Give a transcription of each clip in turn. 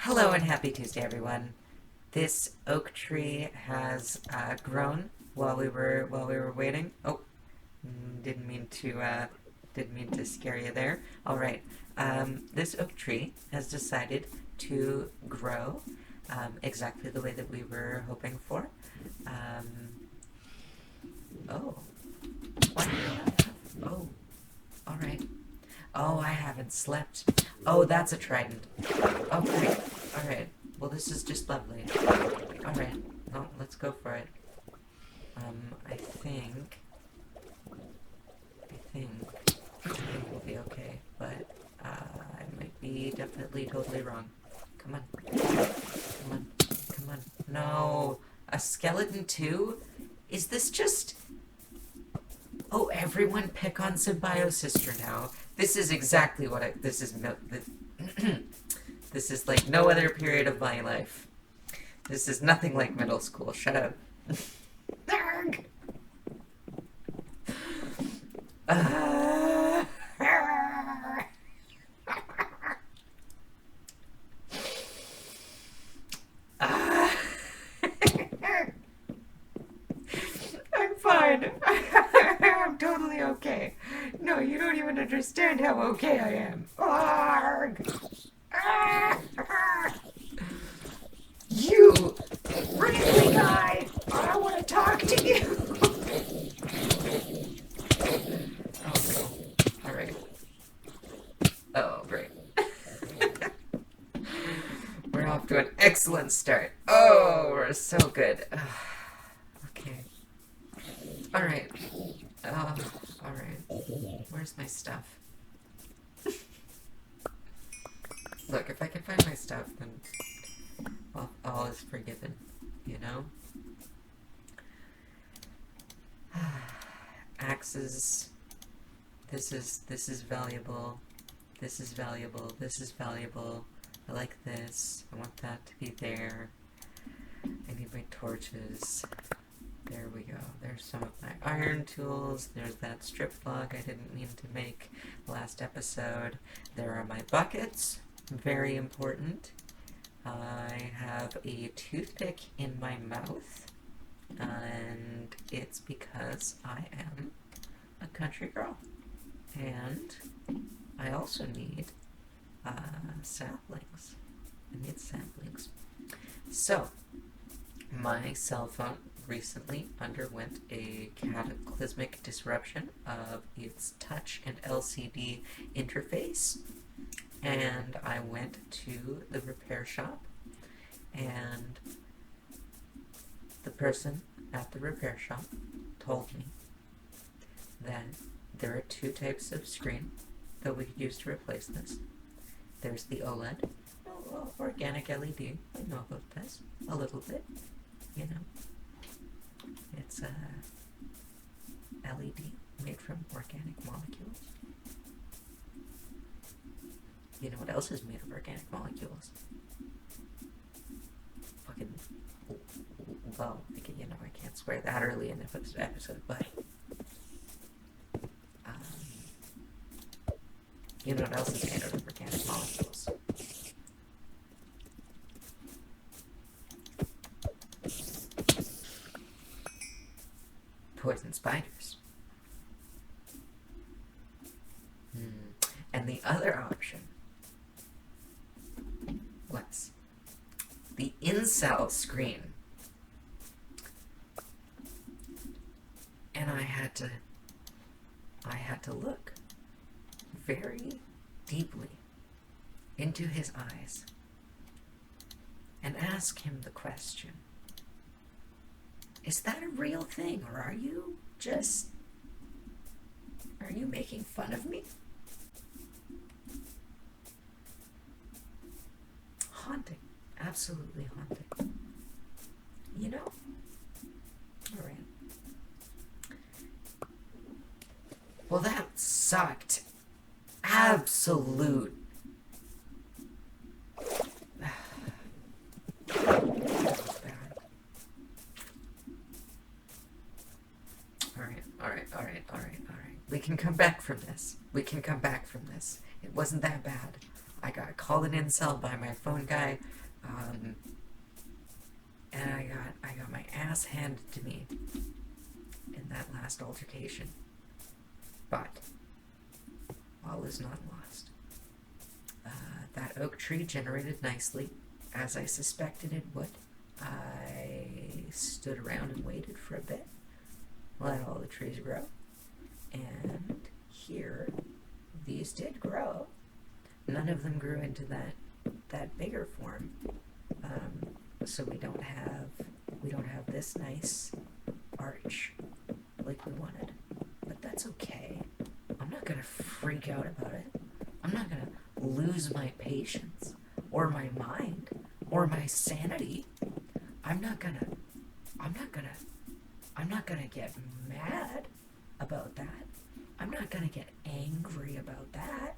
Hello and happy Tuesday, everyone. This oak tree has grown while we were waiting. Oh, didn't mean to scare you there. All right. This oak tree has decided to grow exactly the way that we were hoping for. Um, oh, what? Oh, all right. Oh, I haven't slept. Oh, that's a trident. Oh, great. All right. Well, this is just lovely. All right. Well, let's go for it. I think, I think we'll be okay, but I might be definitely totally wrong. Come on. Come on. Come on. No. A skeleton too? Is this just... Oh, everyone pick on Symbiosister now. This is exactly what I... This is... This is like no other period of my life. This is nothing like middle school. Shut up. Arrgh. Uh, uh, I'm fine. I'm totally okay. No, you don't even understand how okay I am. Arrgh. You friendly guy! I want to talk to you! Oh no. Alright. Oh, great. We're off to an excellent start. Oh, we're so good. Okay. Alright. Alright. Where's my stuff? Look, if I can find my stuff, then all is forgiven, you know? Axes. This is valuable. This is valuable. This is valuable. I like this. I want that to be there. I need my torches. There we go. There's some of my iron tools. There's that strip log I didn't mean to make last episode. There are my buckets. Very important. I have a toothpick in my mouth, and it's because I am a country girl. And I also need saplings. I need saplings. So, my cell phone recently underwent a cataclysmic disruption of its touch and LCD interface, and I went to the repair shop, and the person at the repair shop told me that there are two types of screen that we could use to replace this. There's the OLED, organic LED. I know about this a little bit, you know. It's a LED made from organic molecules. You know what else is made of organic molecules? Fucking, well, you know, I can't swear that early in the episode, but you know what else is made out of organic molecules? Poison spiders. And the other option was the incel screen. And I had to look very deeply into his eyes and ask him the question, is that a real thing, or are you making fun of me? Haunting. Absolutely haunting. You know? Alright. Well, that sucked. Absolute. That was bad. Alright. We can come back from this. It wasn't that bad. I got called an incel by my phone guy, and I got my ass handed to me in that last altercation. But all is not lost. That oak tree generated nicely, as I suspected it would. I stood around and waited for a bit, let all the trees grow, and here these did grow. None of them grew into that bigger form, so we don't have this nice arch like we wanted. But that's okay. I'm not gonna freak out about it. I'm not gonna lose my patience or my mind or my sanity. I'm not gonna get mad about that. I'm not gonna get angry about that.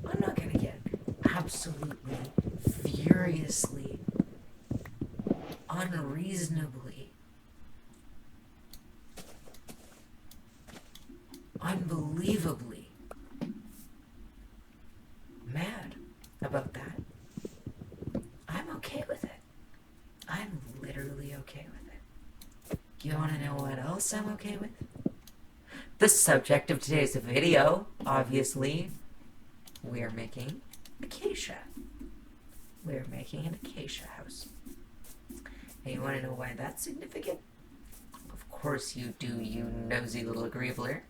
I'm not gonna get absolutely, furiously, unreasonably, unbelievably mad about that. I'm okay with it. I'm literally okay with it. You wanna know what else I'm okay with? The subject of today's video, obviously. We are making acacia. We are making an acacia house. And you wanna know why that's significant? Of course you do, you nosy little greebler.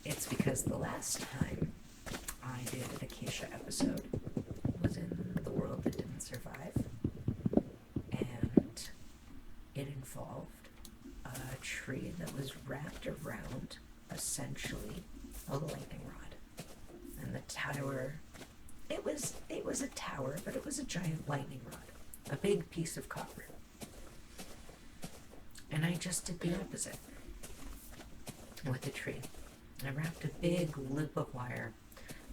It's because the last time I did an acacia episode was in The World That Didn't Survive, and it involved a tree that was wrapped around, essentially, a lightning rod. And the tower, it was a tower, but it was a giant lightning rod, a big piece of copper. And I just did the opposite with the tree. I wrapped a big loop of wire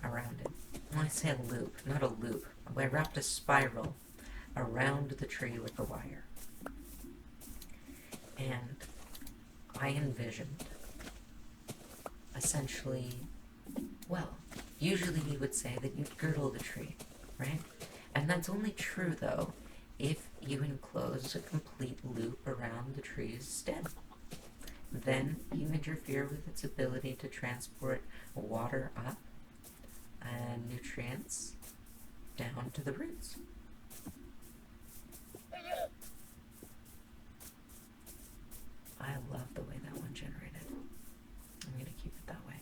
around it. When I say a loop, not a loop, I wrapped a spiral around the tree with the wire. And I envisioned, essentially, well, usually you would say that you'd girdle the tree, right? And that's only true, though, if you enclose a complete loop around the tree's stem. Then you interfere with its ability to transport water up and nutrients down to the roots. I love the way that one generated. I'm going to keep it that way.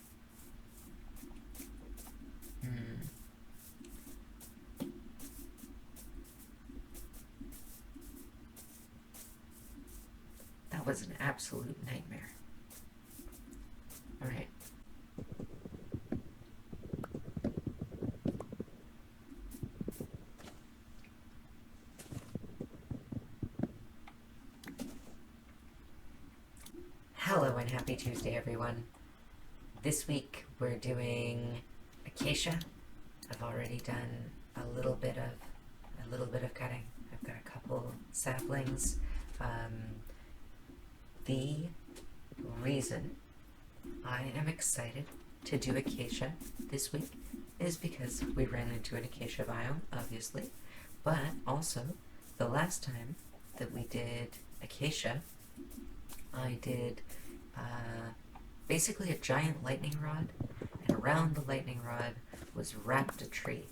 That was an absolute nightmare. Alright. Hello and happy Tuesday, everyone. This week we're doing acacia. I've already done a little bit of cutting. I've got a couple saplings. The reason I am excited to do acacia this week is because we ran into an acacia biome, obviously, but also the last time that we did acacia, I did basically a giant lightning rod, and around the lightning rod was wrapped a tree.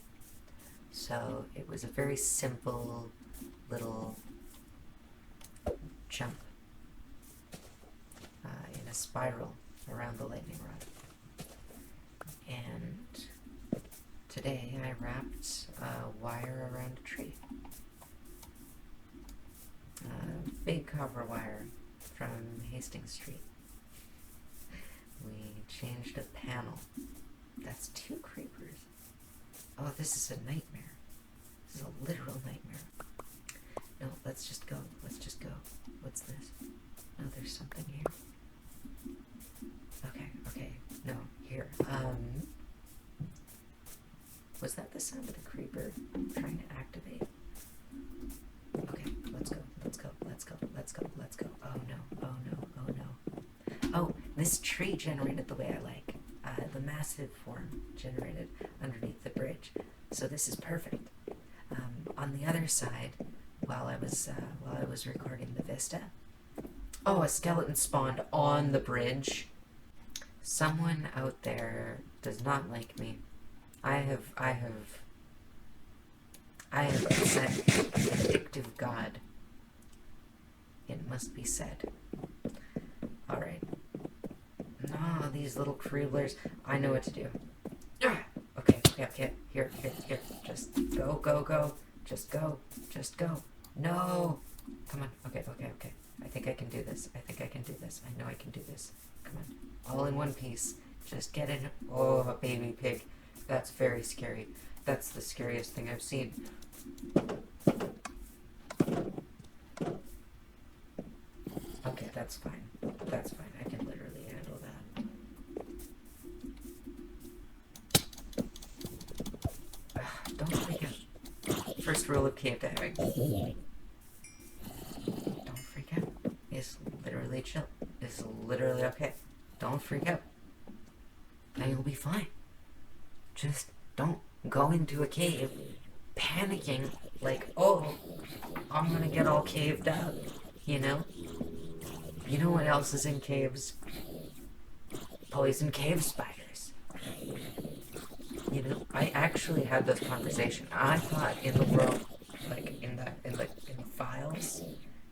So it was a very simple little jump in a spiral around the lightning rod. And today I wrapped wire around a tree. Big copper wire from Hastings Street. We changed a panel. That's 2 creepers. Oh, this is a nightmare. This is a literal nightmare. No, let's just go. Let's just go. What's this? Oh, there's something here. Okay. No, here. Was that the sound of the creeper trying to activate? Okay, let's go. Oh no. generated the way I like. The massive form generated underneath the bridge. So this is perfect. On the other side, while I was recording the Vista, oh, a skeleton spawned on the bridge. Someone out there does not like me. I have upset an addictive god. It must be said. Alright. No, these little creeblers. I know what to do. Okay. Here. Just go. Just go. No! Come on. Okay. I think I can do this. I know I can do this. Come on. All in one piece. Just get in. Oh, a baby pig. That's very scary. That's the scariest thing I've seen. Okay, that's fine. I can literally handle that. Don't freak out. First rule of cave diving. Don't freak out. It's literally chill. It's literally okay. Don't freak out. And you'll be fine. Just don't go into a cave panicking like, oh, I'm gonna get all caved up, you know? You know what else is in caves? Poison cave spiders. You know, I actually had this conversation. I thought in the world, like in the files,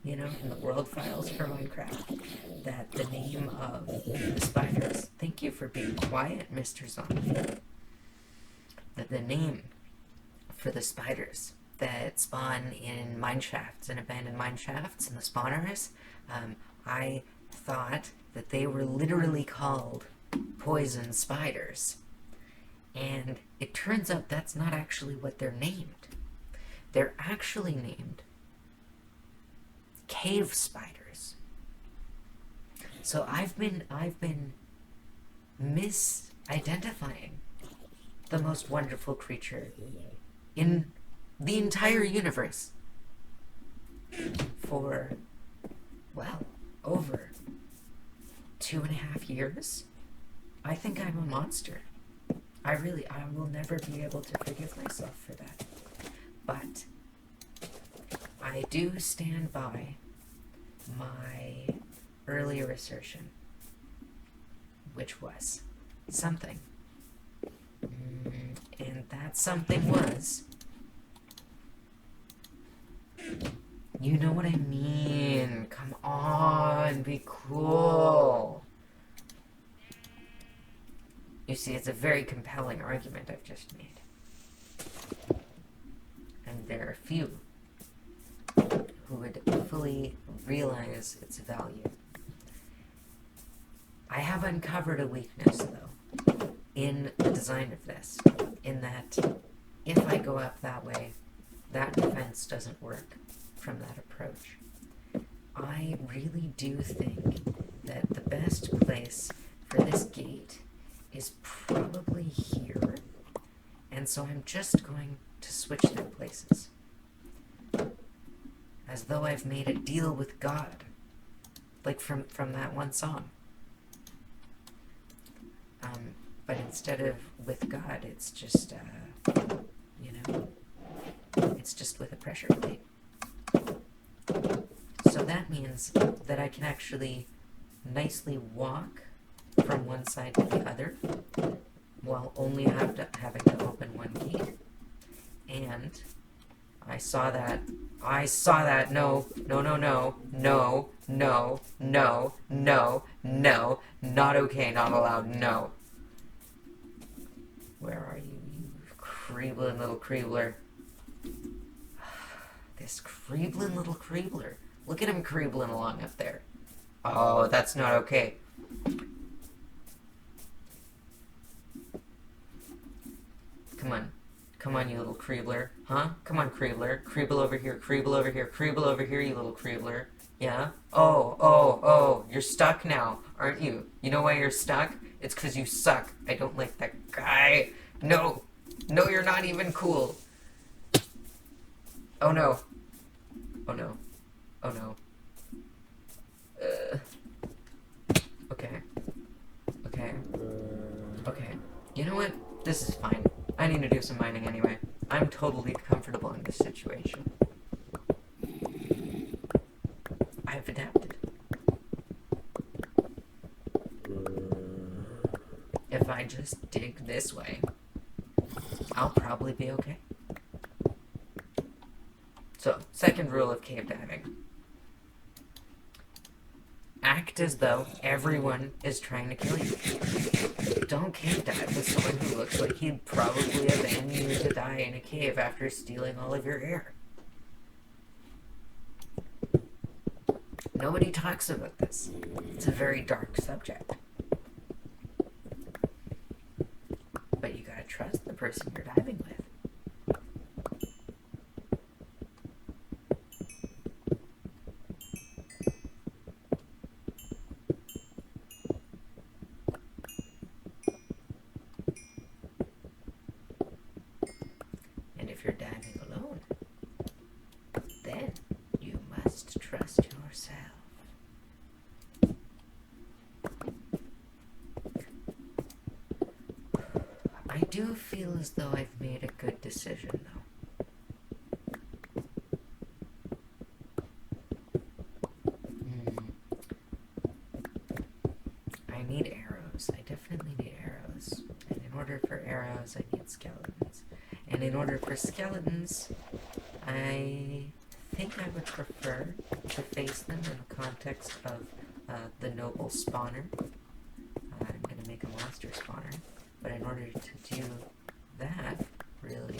you know, in the world files for Minecraft, that the name of the spiders, thank you for being quiet, Mr. Zombie, that the name for the spiders that spawn in mineshafts and abandoned mineshafts and the spawners, I thought that they were literally called poison spiders. And it turns out that's not actually what they're named. They're actually named cave spiders. So I've been misidentifying the most wonderful creature in the entire universe for, well, over 2.5 years. I think I'm a monster. I will never be able to forgive myself for that. But I do stand by my earlier assertion, which was something. And that something was, you know what I mean. Come on, be cool. You see, it's a very compelling argument I've just made. And there are few who would fully realize its value. I have uncovered a weakness, though, in the design of this, in that if I go up that way, that defense doesn't work from that approach. I really do think that the best place for this gate is probably here, and so I'm just going to switch their places. As though I've made a deal with God. Like from that one song. But instead of with God, it's just, you know, it's just with a pressure plate. So that means that I can actually nicely walk from one side to the other while only having to open one gate. And I saw that, no, not okay, not allowed, no. Where are you, you creeblin' little creebler? This creeblin' little creebler. Look at him creebling along up there. Oh, that's not okay. Come on, you little creebler. Huh? Come on, creebler. Creeble over here, creeble over here, creeble over here, you little creebler. Yeah? Oh, you're stuck now, aren't you? You know why you're stuck? It's 'cause you suck. I don't like that guy. No, you're not even cool. Oh no. Okay, you know what? This is fine. I need to do some mining anyway. I'm totally comfortable in this situation. I've adapted. If I just dig this way, I'll probably be okay. So, second rule of cave diving. Act as though everyone is trying to kill you. Don't cave dive with someone who looks like he'd probably abandon you to die in a cave after stealing all of your air. Nobody talks about this. It's a very dark subject. But you gotta trust the person you're diving with. And if you're diving alone, then you must trust yourself. I do feel as though I've made a good decision, though. I need arrows. I definitely need arrows. And in order for arrows, I need skeletons. And in order for skeletons, I think I would prefer to face them in the context of the noble spawner. I'm going to make a monster spawner. But in order to do that, really,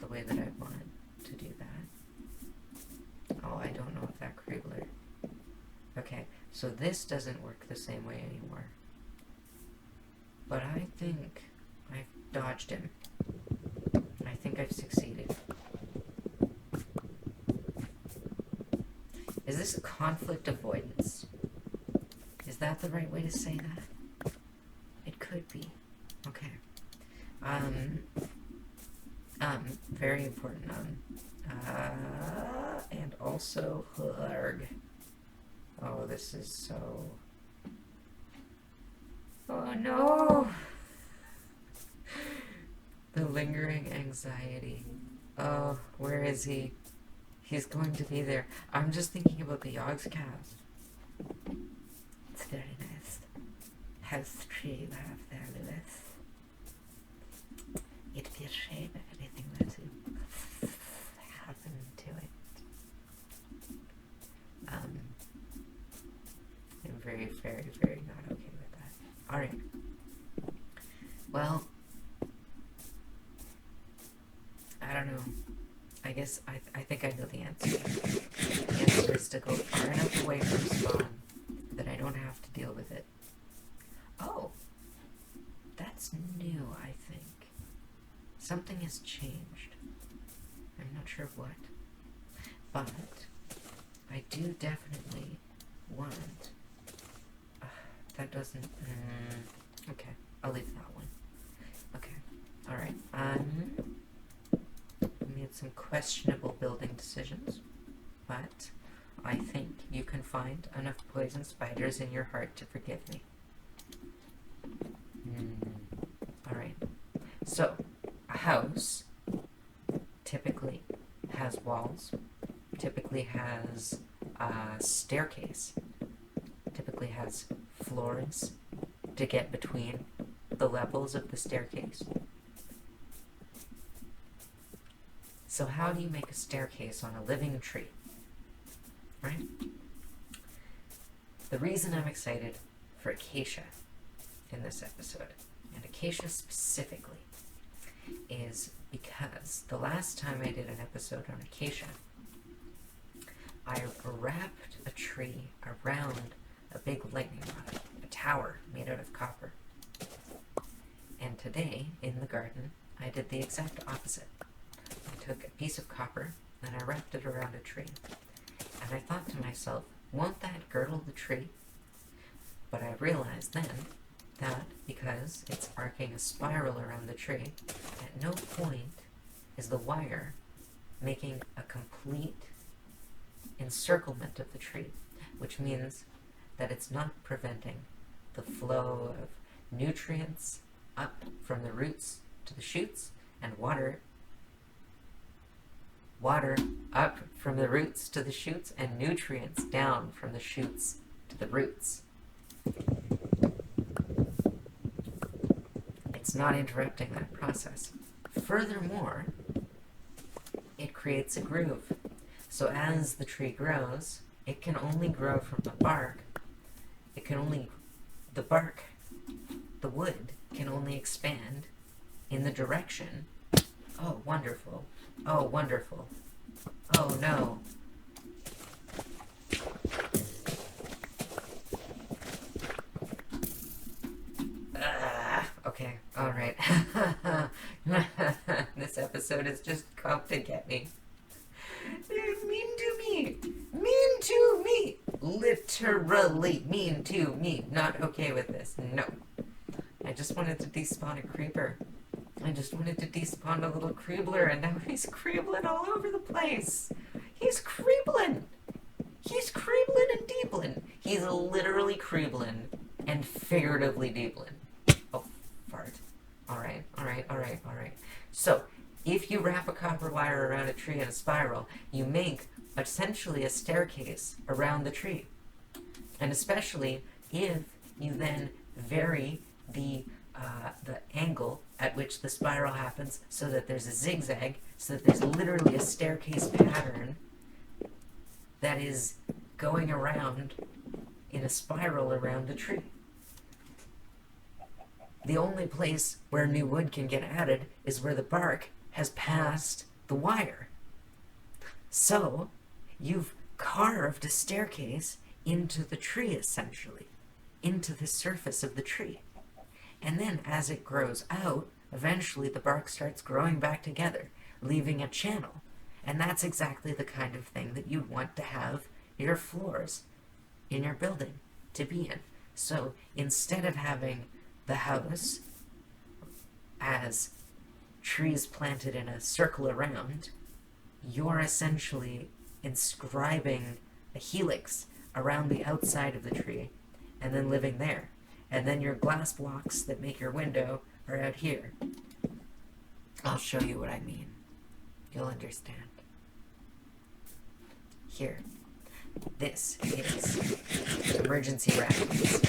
the way that I want to do that... Oh, I don't know if that Kriegler... Okay, so this doesn't work the same way anymore. But I think I've dodged him. I think I've succeeded. Is this a conflict avoidance? Is that the right way to say that? It could be. Okay. Very important. And also, oh, this is so... Oh no! The lingering anxiety. Oh, where is he? He's going to be there. I'm just thinking about the Yogscast. It's very nice. House tree you have there, Lewis. It'd be a shame if anything were to happen to it. I'm very, very, very not okay with that. Alright. Well, I don't know. I guess I think I know the answer. The answer is to go far enough away from spawn that I don't have to deal with it. Oh, that's new, I think. Something has changed. I'm not sure what. But I do definitely want... that doesn't... okay, I'll leave that one. Okay, alright. We made some questionable building decisions, but I think you can find enough poison spiders in your heart to forgive me. Alright, so a house typically has walls, typically has a staircase, typically has floors to get between the levels of the staircase. So how do you make a staircase on a living tree? Right? The reason I'm excited for Acacia in this episode, and Acacia specifically, is because the last time I did an episode on Acacia, I wrapped a tree around a big lightning rod, a tower made out of copper. And today, in the garden, I did the exact opposite. I took a piece of copper and I wrapped it around a tree. And I thought to myself, won't that girdle the tree? But I realized then that because it's arcing a spiral around the tree, at no point is the wire making a complete encirclement of the tree, which means that it's not preventing the flow of nutrients up from the roots to the shoots, and water up from the roots to the shoots, and nutrients down from the shoots to the roots. It's not interrupting that process. Furthermore, it creates a groove. So as the tree grows, it can only grow from the bark. The wood can only expand in the direction. Oh, wonderful. Oh, wonderful. Oh, no. Okay, alright. This episode is just come to get me. They're mean to me. Mean to me. Literally mean to me. Not okay with this. No. I just wanted to despawn a creeper. I just wanted to despawn a little creebler, and now he's creebling all over the place. He's creebling. He's creebling and deepling. He's literally creebling and figuratively deepling. Oh, fart. Alright. So, if you wrap a copper wire around a tree in a spiral, you make essentially a staircase around the tree. And especially if you then vary the angle at which the spiral happens so that there's a zigzag, so that there's literally a staircase pattern that is going around in a spiral around the tree. The only place where new wood can get added is where the bark has passed the wire. So, you've carved a staircase into the tree, essentially, into the surface of the tree. And then, as it grows out, eventually the bark starts growing back together, leaving a channel. And that's exactly the kind of thing that you'd want to have your floors in your building to be in. So, instead of having the house as trees planted in a circle around, you're essentially inscribing a helix around the outside of the tree and then living there. And then your glass blocks that make your window are out here. I'll show you what I mean. You'll understand. Here. This is emergency rations.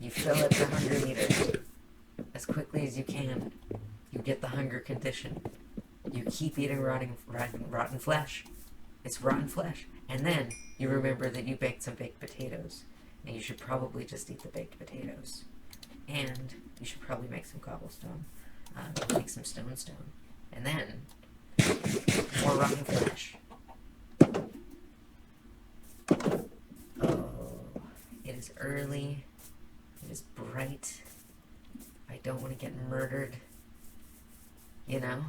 You fill up the hunger meter as quickly as you can. You get the hunger condition. You keep eating rotten flesh. It's rotten flesh. And then you remember that you baked some baked potatoes. And you should probably just eat the baked potatoes. And you should probably make some cobblestone. Make some stone. And then, more rotten flesh. Oh, it is early. It is bright. I don't want to get murdered. You know?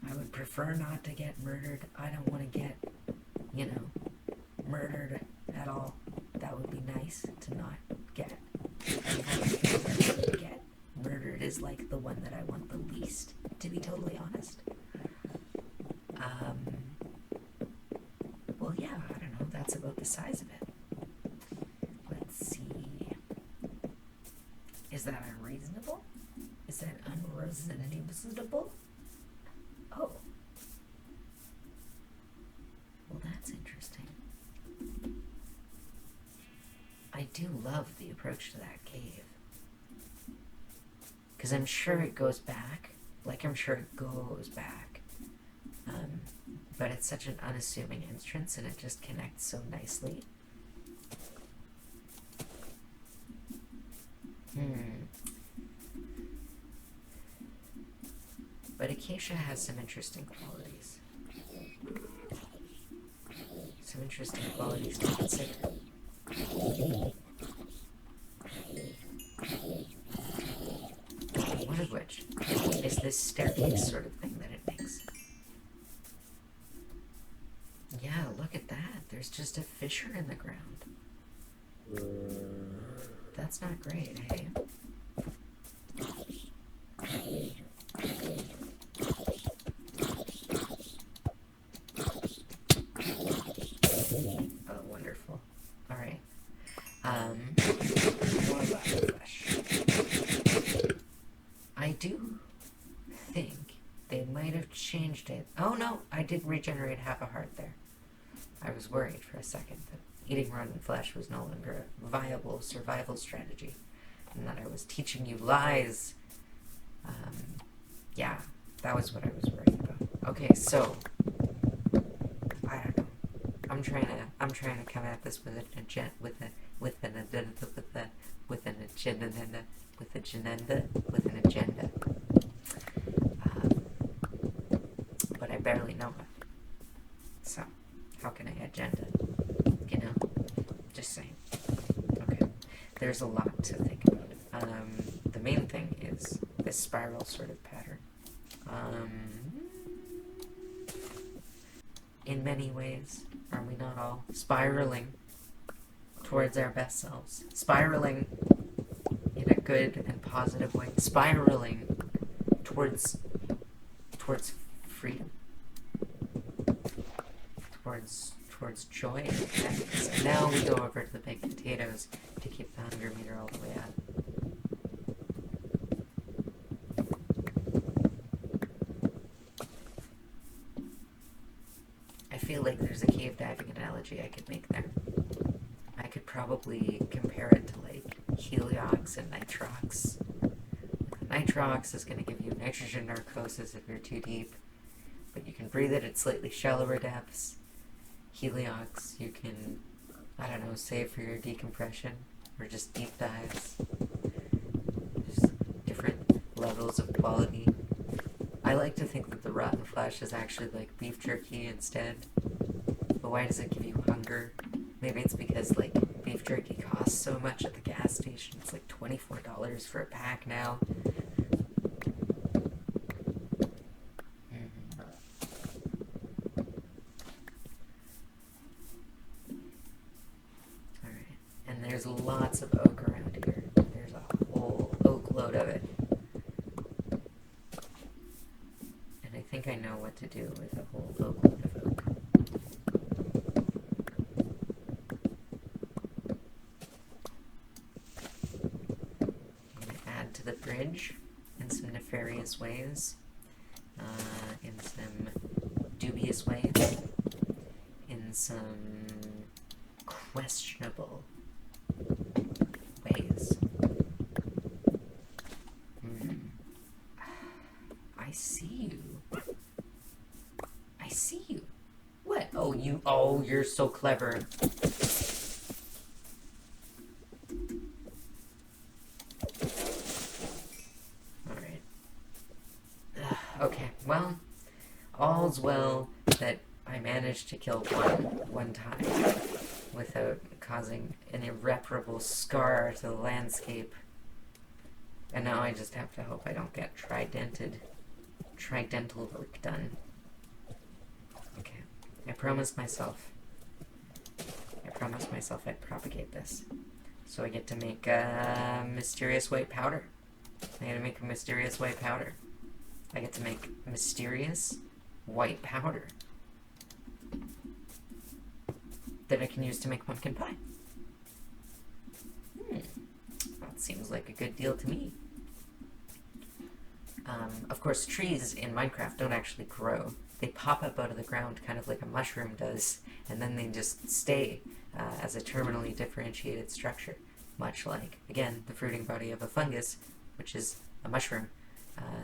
I would prefer not to get murdered. I don't want to get, murdered at all. That would be nice to not get. Get murdered is like the one that I want the least, to be totally honest. Well, yeah, I don't know. That's about the size of it. Let's see. Is that unreasonable? Is that unreasonable? Oh. Well, that's interesting. I do love the approach to that cave. Because I'm sure it goes back. Like, I'm sure it goes back. But it's such an unassuming entrance, and it just connects so nicely. But acacia has some interesting qualities. Some interesting qualities to consider. One of which is this staircase sort of thing that it makes. Yeah, look at that. There's just a fissure in the ground. That's not great, hey? Oh, wonderful. Alright. More rotten flesh. finished it. Oh no, I did regenerate half a heart there. I was worried for a second that eating rotten flesh was no longer a viable survival strategy, and that I was teaching you lies. Yeah, that was what I was worried about. Okay, so I don't know. I'm trying to come at this with an agenda, with an agenda. But I barely know it. So, how can I agenda? You know? Just saying. Okay. There's a lot to think about. The main thing is this spiral sort of pattern. In many ways, are we not all spiraling towards our best selves? Spiraling in a good and positive way. Spiraling towards freedom. Towards joy and happiness. And now we go over to the baked potatoes to keep the hunger meter all the way up. I feel like there's a cave diving analogy I could make there. I could probably compare it to like heliox and nitrox. Nitrox is going to give you nitrogen narcosis if you're too deep, but you can breathe it at slightly shallower depths. Heliox you can, I don't know, save for your decompression or just deep dives. Just different levels of quality. I like to think that the rotten flesh is actually like beef jerky instead. But why does it give you hunger? Maybe it's because like beef jerky costs so much at the gas station. It's like $24 for a pack now. Alright. And there's lots of oak around here. There's a whole oak load of it. And I think I know what to do with a whole oak load of oak. To the bridge in some nefarious ways, in some dubious ways, in some questionable ways. I see you. I see you. What? Oh, you're so clever. Okay, well, all's well that I managed to kill one time without causing an irreparable scar to the landscape. And now I just have to hope I don't get tridental work done. Okay, I promised myself I'd propagate this. So I get to make a mysterious white powder. I gotta make a mysterious white powder. I get to make mysterious white powder that I can use to make pumpkin pie. That seems like a good deal to me. Of course, trees in Minecraft don't actually grow. They pop up out of the ground kind of like a mushroom does, and then they just stay as a terminally differentiated structure, much like, again, the fruiting body of a fungus, which is a mushroom.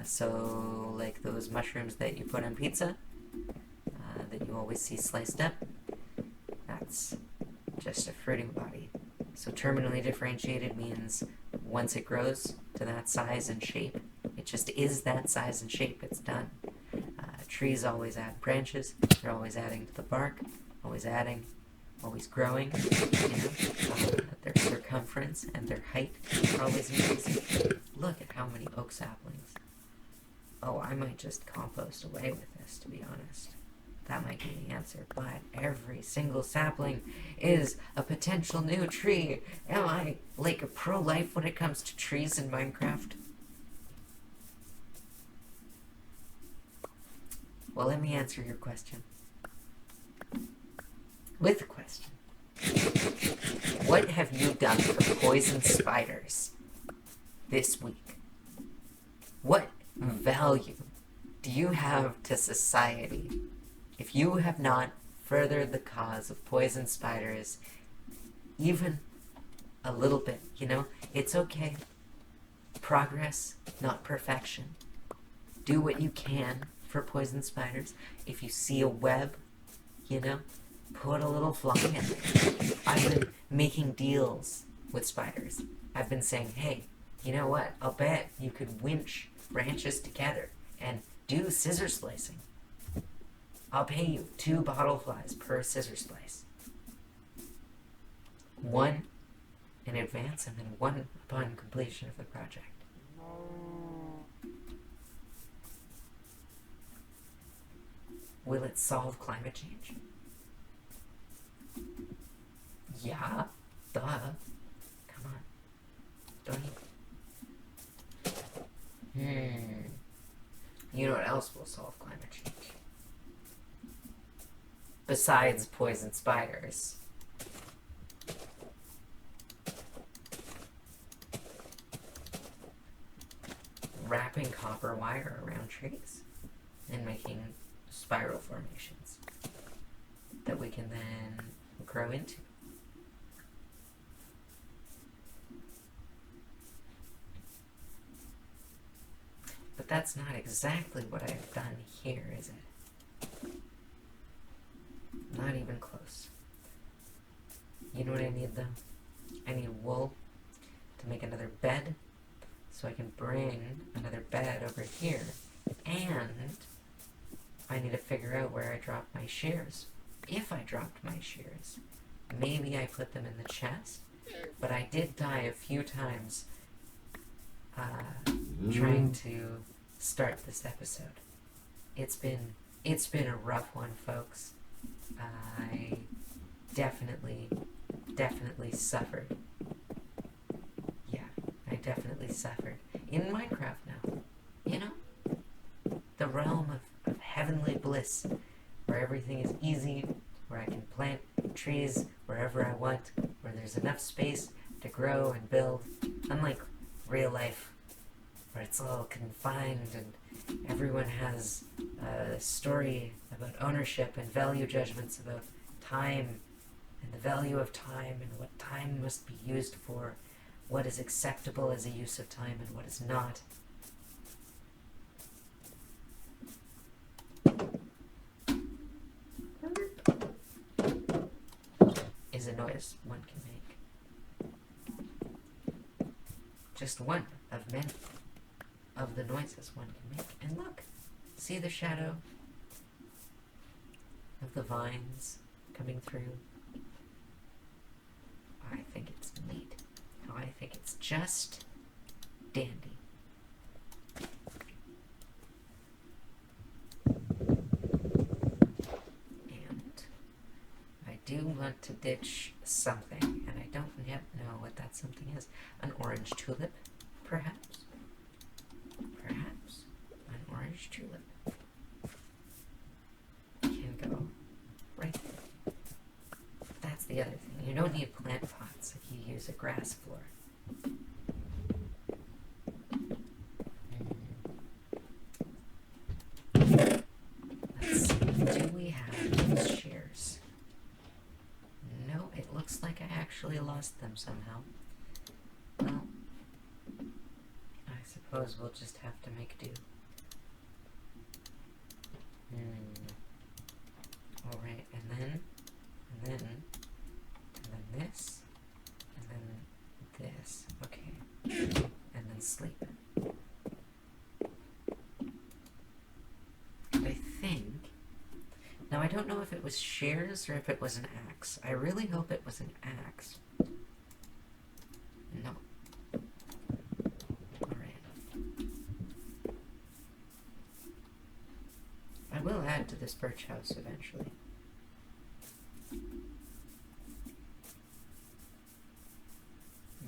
So, like those mushrooms that you put on pizza, that you always see sliced up, that's just a fruiting body. So terminally differentiated means once it grows to that size and shape, it just is that size and shape, it's done. Trees always add branches, they're always adding to the bark, always adding, always growing, their circumference and their height are always increasing. Look at how many oak saplings. Oh, I might just compost away with this, to be honest. That might be the answer, but every single sapling is a potential new tree. Am I, like, a pro-life when it comes to trees in Minecraft? Well, let me answer your question. With a question. What have you done for poison spiders this week? What value do you have to society if you have not furthered the cause of poison spiders even a little bit, you know? It's okay. Progress, not perfection. Do what you can for poison spiders. If you see a web, you know, put a little fly in there. I've been making deals with spiders. I've been saying, hey, you know what? I'll bet you could winch branches together and do scissor splicing. I'll pay you 2 bottle flies per scissor splice. 1 in advance and then 1 upon completion of the project. Will it solve climate change? Yeah, duh. Come on. Don't you? You know what else will solve climate change? Besides poison spiders. Wrapping copper wire around trees and making spiral formations that we can then grow into. But that's not exactly what I've done here, is it? Not even close. You know what I need though? I need wool to make another bed, so I can bring another bed over here, and I need to figure out where I dropped my shears. If I dropped my shears, maybe I put them in the chest, but I did die a few times trying to start this episode. It's been a rough one, folks. I definitely suffered. Yeah, I definitely suffered. In Minecraft now, you know? The realm of heavenly bliss, where everything is easy, where I can plant trees wherever I want, where there's enough space to grow and build, unlike real life, where it's all confined and everyone has a story about ownership and value judgments about time and the value of time and what time must be used for, what is acceptable as a use of time and what is not. Is a noise one can make. Just one of many of the noises one can make. And look, see the shadow of the vines coming through? I think it's neat. I think it's just dandy. And I do want to ditch something, and I don't yet know what that something is. An orange tulip, perhaps? Perhaps an orange tulip can go right there. That's the other thing. You don't need plant pots if you use a grass floor. Let's see. Do we have those shears? No, it looks like I actually lost them somehow. Well, I suppose we'll just have to make do. Alright, and then this, and then this. Okay. And then sleep. And I think... Now, I don't know if it was shears or if it was an axe. I really hope it was an axe. No. I will add to this birch house eventually. I'm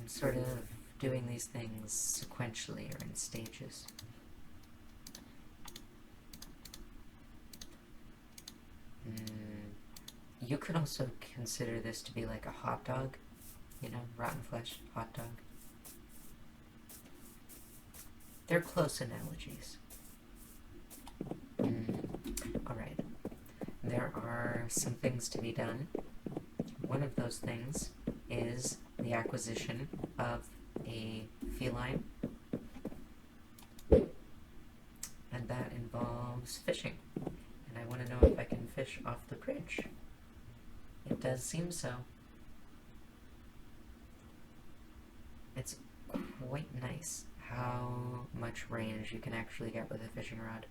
sort of doing these things sequentially or in stages. You could also consider this to be like a hot dog, you know, rotten flesh hot dog. They're close analogies. there are some things to be done. One of those things is the acquisition of a feline, and that involves fishing. And I want to know if I can fish off the bridge. It does seem so. It's quite nice how much range you can actually get with a fishing rod.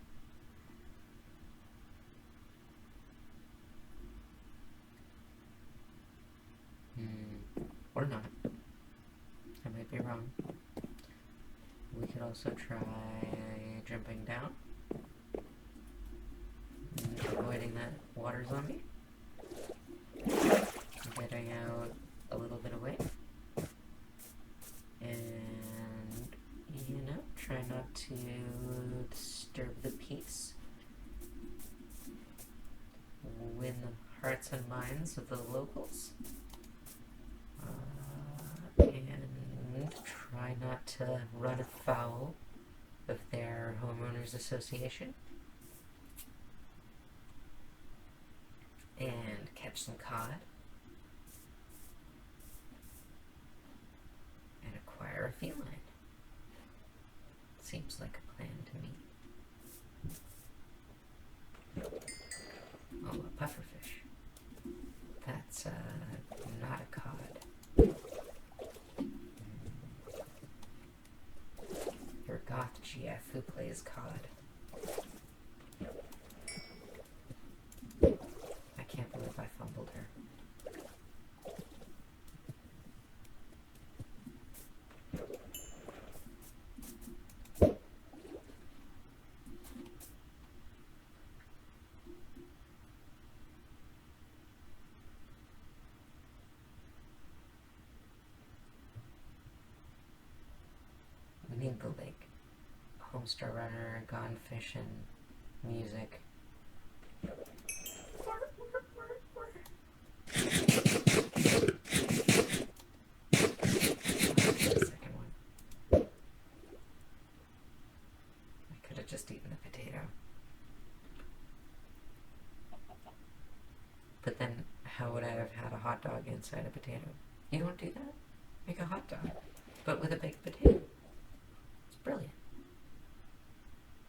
Or not. I might be wrong. We could also try jumping down, avoiding that water zombie, getting out a little bit away, and, you know, try not to disturb the peace, win the hearts and minds of the locals, and try not to run afoul of their homeowners association, and catch some cod, and acquire a feline. Seems like a plan to me. Oh, a pufferfish. That's not a cod. Your goth GF who plays cod. I can't believe I fumbled her. We need the lake. Homestar Runner, Gone Fishing, music. Second one. I could have just eaten the potato. But then, how would I have had a hot dog inside a potato? You don't do that? Make a hot dog, but with a baked potato. It's brilliant.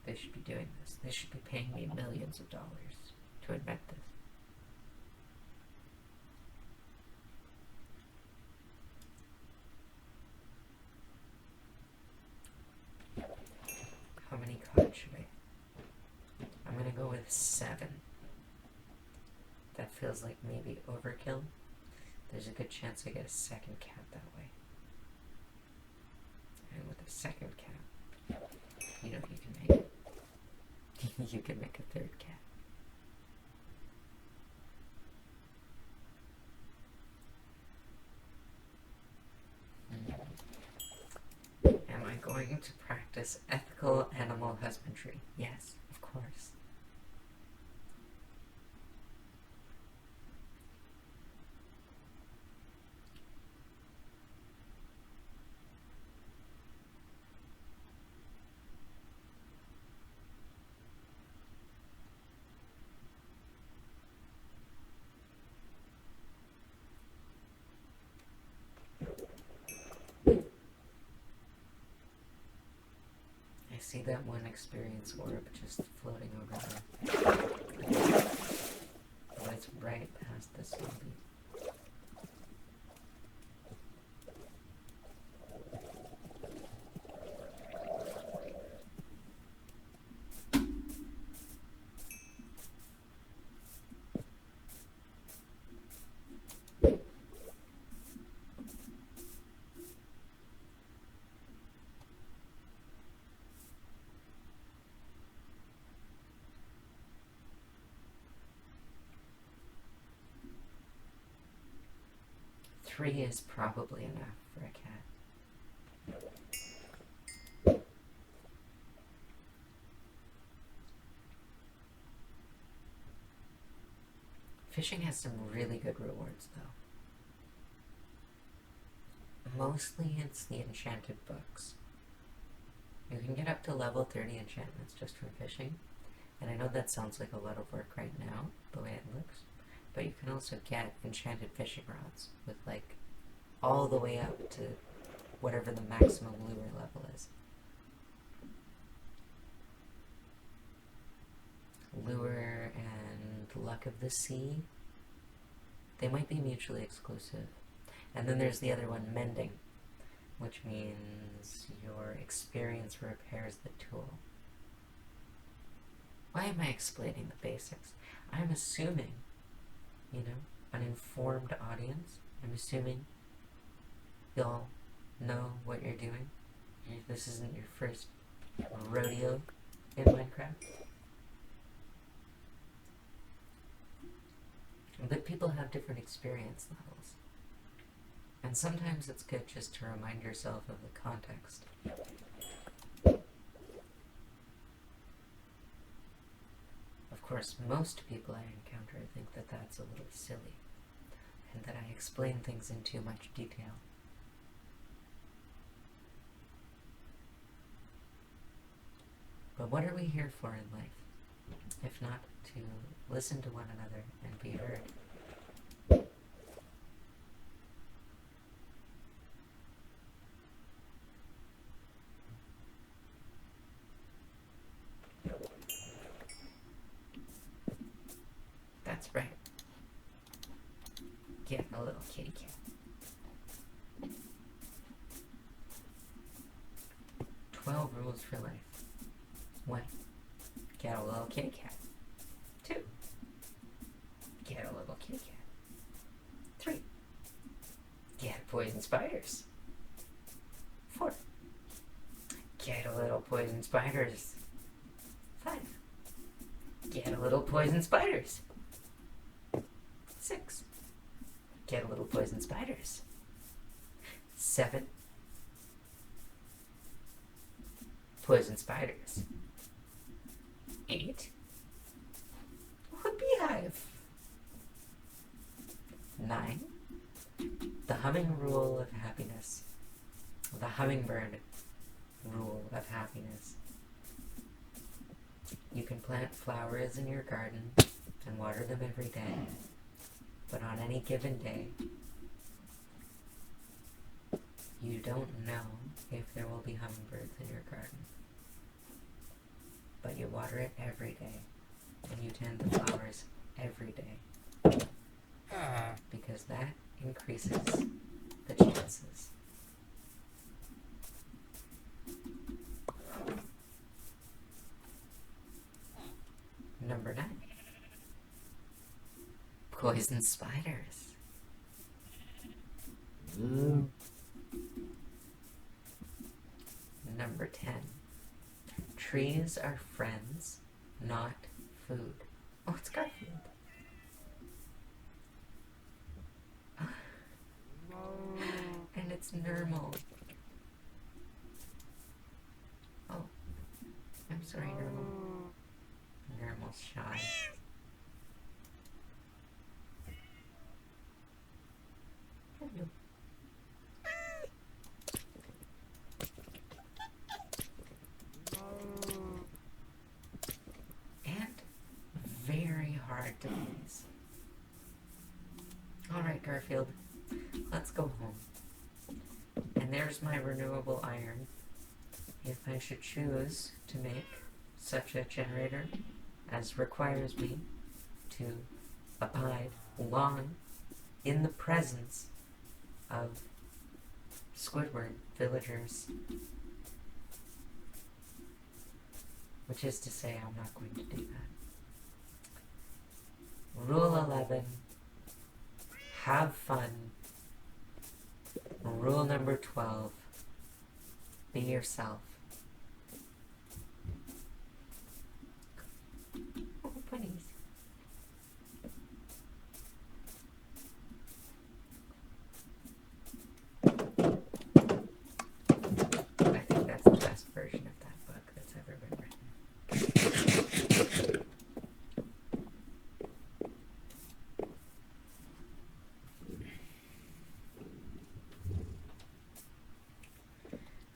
They should be doing this. They should be paying me millions of dollars to invent this. How many cod should I? I'm gonna go with 7. That feels like maybe overkill. There's a good chance I get a second cat that way. And with a second cat, you know you can make it. You can make a third cat. Am I going to practice ethical animal husbandry? Yes, of course. I see that one experience orb just floating over there. Oh, it's right past this zombie. Three is probably enough for a cat. Fishing has some really good rewards, though. Mostly it's the enchanted books. You can get up to level 30 enchantments just from fishing, And I know that sounds like a lot of work right now, the way it looks, but you can also get enchanted fishing rods with like all the way up to whatever the maximum lure level is. Lure and Luck of the Sea, they might be mutually exclusive. And then there's the other one, Mending, which means your experience repairs the tool. Why am I explaining the basics? I'm assuming, an informed audience. I'm assuming y'all know what you're doing. This isn't your first rodeo in Minecraft. But people have different experience levels. And sometimes it's good just to remind yourself of the context. Of course, most people I encounter think that that's a little silly, and that I explain things in too much detail. But what are we here for in life, if not to listen to one another and be heard? That's right. Get a little kitty cat. 12 rules for life. 1. Get a little kitty cat. 2. Get a little kitty cat. 3. Get poison spiders. 4. Get a little poison spiders. 5. Get a little poison spiders. 6. Get a little poison spiders. 7. Poison spiders. 8. A beehive. 9. The humming rule of happiness. The hummingbird rule of happiness. You can plant flowers in your garden and water them every day. But on any given day, you don't know if there will be hummingbirds in your garden. But you water it every day, and you tend the flowers every day. Because that increases the chances. Number 9. Poison spiders. Number 10. Trees are friends, not food. Oh, it's Garfield. And it's Nermal. Oh, I'm sorry, Nermal. Nermal's shy. Hello. And very hard to please. Alright, Garfield, let's go home. And there's my renewable iron. If I should choose to make such a generator as requires me to abide long in the presence of Squidward villagers. Which is to say, I'm not going to do that. Rule 11. Have fun. Rule number 12. Be yourself. Oh, bunnies. I think that's the best version of that book that's ever been written.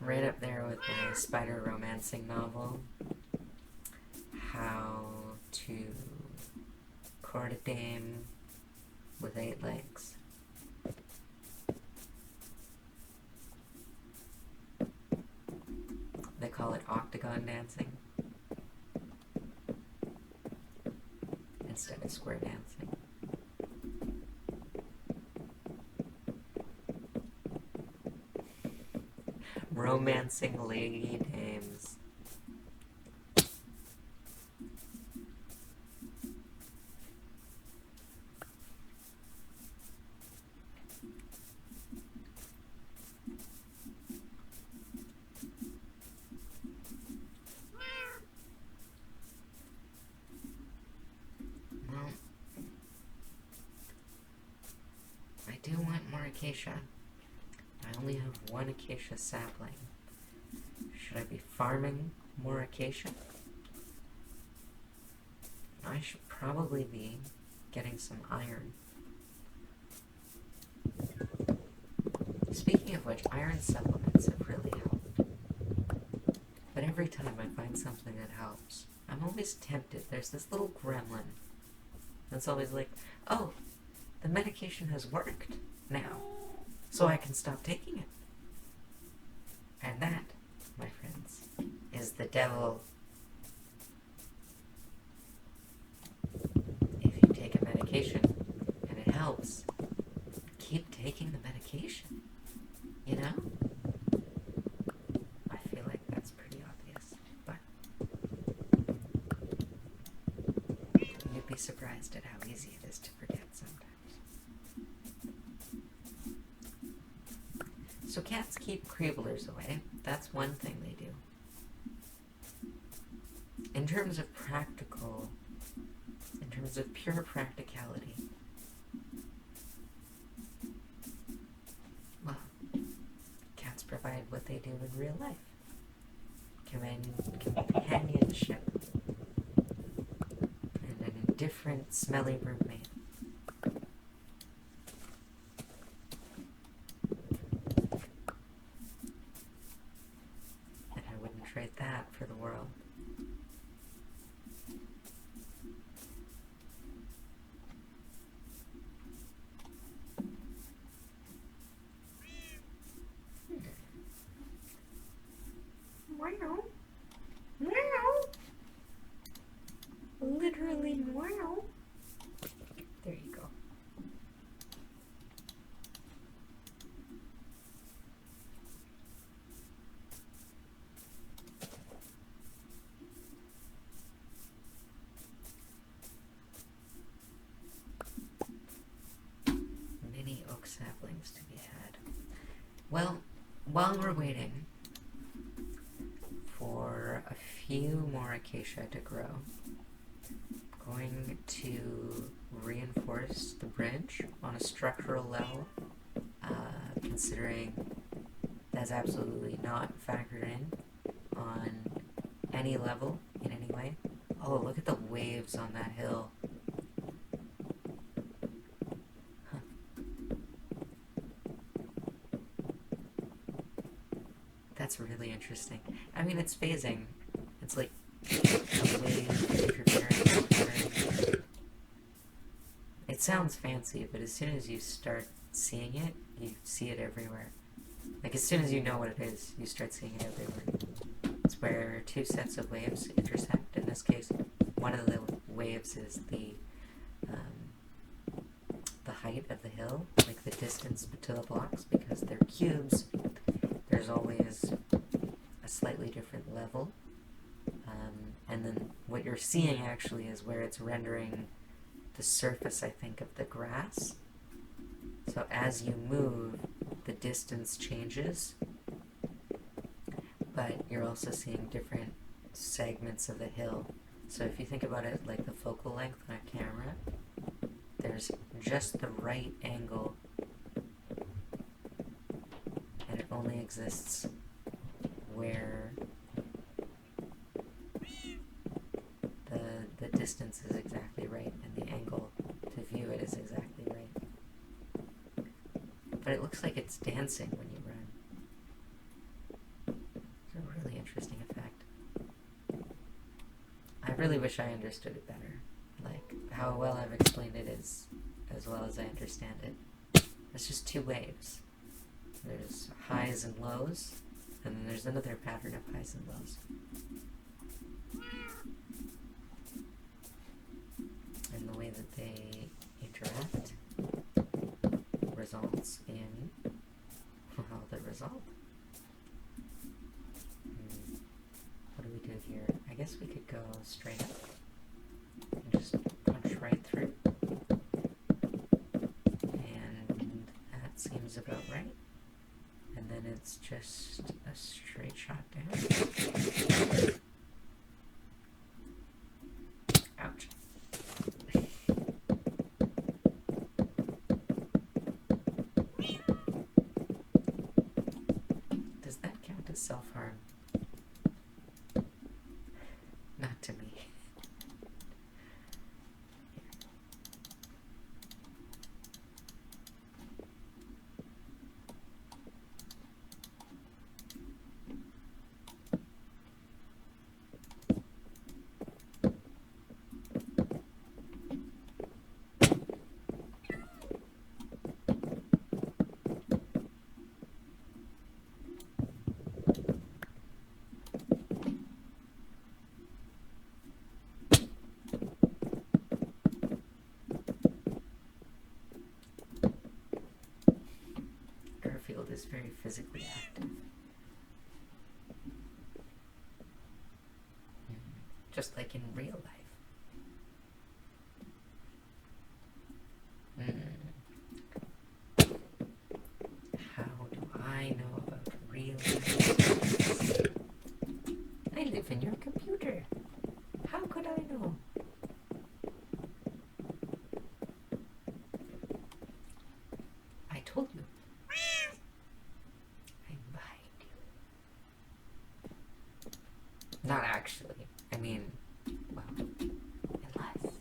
Right up there with my spider romancing novel. How to court a dame with 8 legs. They call it octagon dancing instead of square dancing. Romancing lady dames. Well, I do want more acacia. I only have 1 acacia sapling. Should I be farming more acacia? I should probably be getting some iron. Speaking of which, iron supplements have really helped. But every time I find something that helps, I'm always tempted. There's this little gremlin that's always like, oh, the medication has worked now, so I can stop taking it. And that, my friends, is the devil. If you take a medication and it helps, keep taking the medication. You know? I feel like that's pretty obvious, but you'd be surprised at how easy it is to forget sometimes. So cats keep creeblers away. That's one thing they do. In terms of pure practicality, well, cats provide what they do in real life. Companionship. And an indifferent, smelly roommate. And I wouldn't trade that for the world. Wow. Wow. Literally wow. There you go. Many oak saplings to be had. Well, while we're waiting for a few more acacia to grow, I'm going to reinforce the bridge on a structural level, considering that's absolutely not factored in on any level in any way. Oh, look at the waves on that hill. That's really interesting. I mean, it's phasing. It's like a wave interfering. It sounds fancy, but as soon as you start seeing it, you see it everywhere. Like, as soon as you know what it is, you start seeing it everywhere. It's where 2 sets of waves intersect. In this case, one of the waves is the height of the hill, like the distance to the blocks, because they're cubes. There's always a slightly different level. And then what you're seeing actually is where it's rendering the surface, I think, of the grass. So as you move, the distance changes, but you're also seeing different segments of the hill. So if you think about it like the focal length on a camera, there's just the right angle, and it only exists where the distance is exactly right and the angle to view it is exactly right. But it looks like it's dancing when you run. It's a really interesting effect. I've really wish I understood it better. Like, how well I've explained it is as well as I understand it. It's just two waves. There's highs and lows, and then there's another pattern of highs and lows. And the way that they interact results in, well, the result. What do we do here? I guess we could go straight up and just punch right through. And that seems about right. And then it's just a straight shot down. Ouch. Does that count as self-harm? Not to me. Garfield is very physically active. Just like in real life. How do I know about real life? I live in your computer. How could I know? I told you. I'm behind you. Not actually. I mean, well, unless.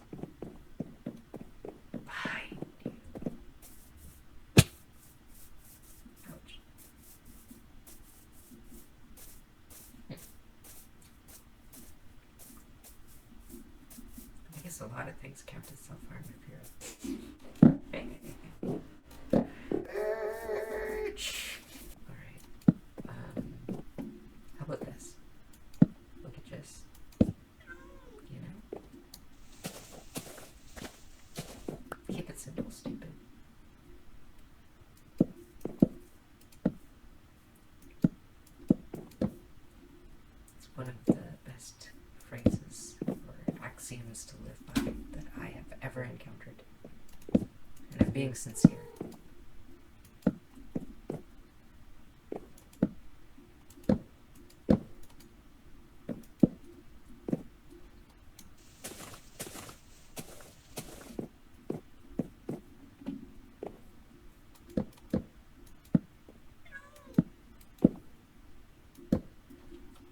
Behind you. Ouch. I guess a lot of things count as self-harm if you're... Alright. How about this? We could just, you know, keep it simple, stupid. It's one of the best phrases or axioms to live by that I have ever encountered. And I'm being sincere.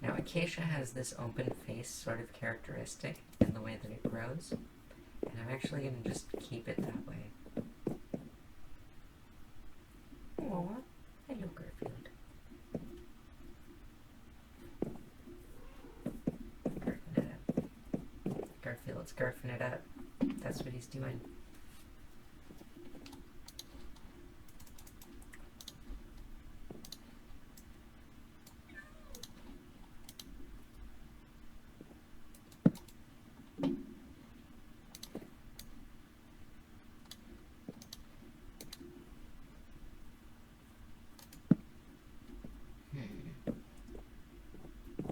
Now, Acacia has this open face sort of characteristic in the way that it grows, and I'm actually going to just keep it that way. Aw, hello, Garfield. Garfing it up. Garfield's garfing it up. That's what he's doing.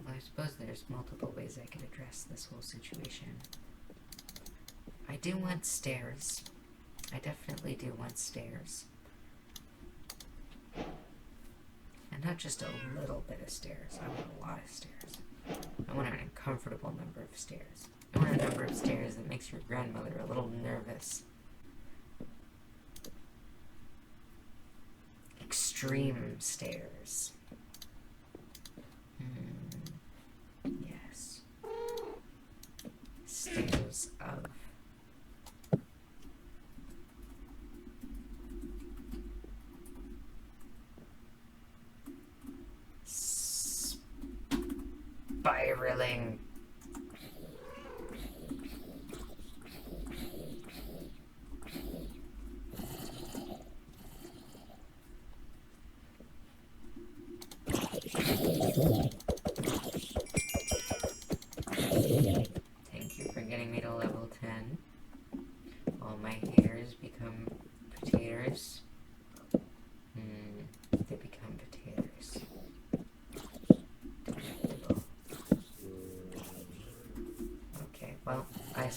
I suppose there's multiple ways I could address this whole situation. I do want stairs. I definitely do want stairs. And not just a little bit of stairs. I want a lot of stairs. I want an uncomfortable number of stairs. I want a number of stairs that makes your grandmother a little nervous. Extreme stairs. Yes. Stairs of spiraling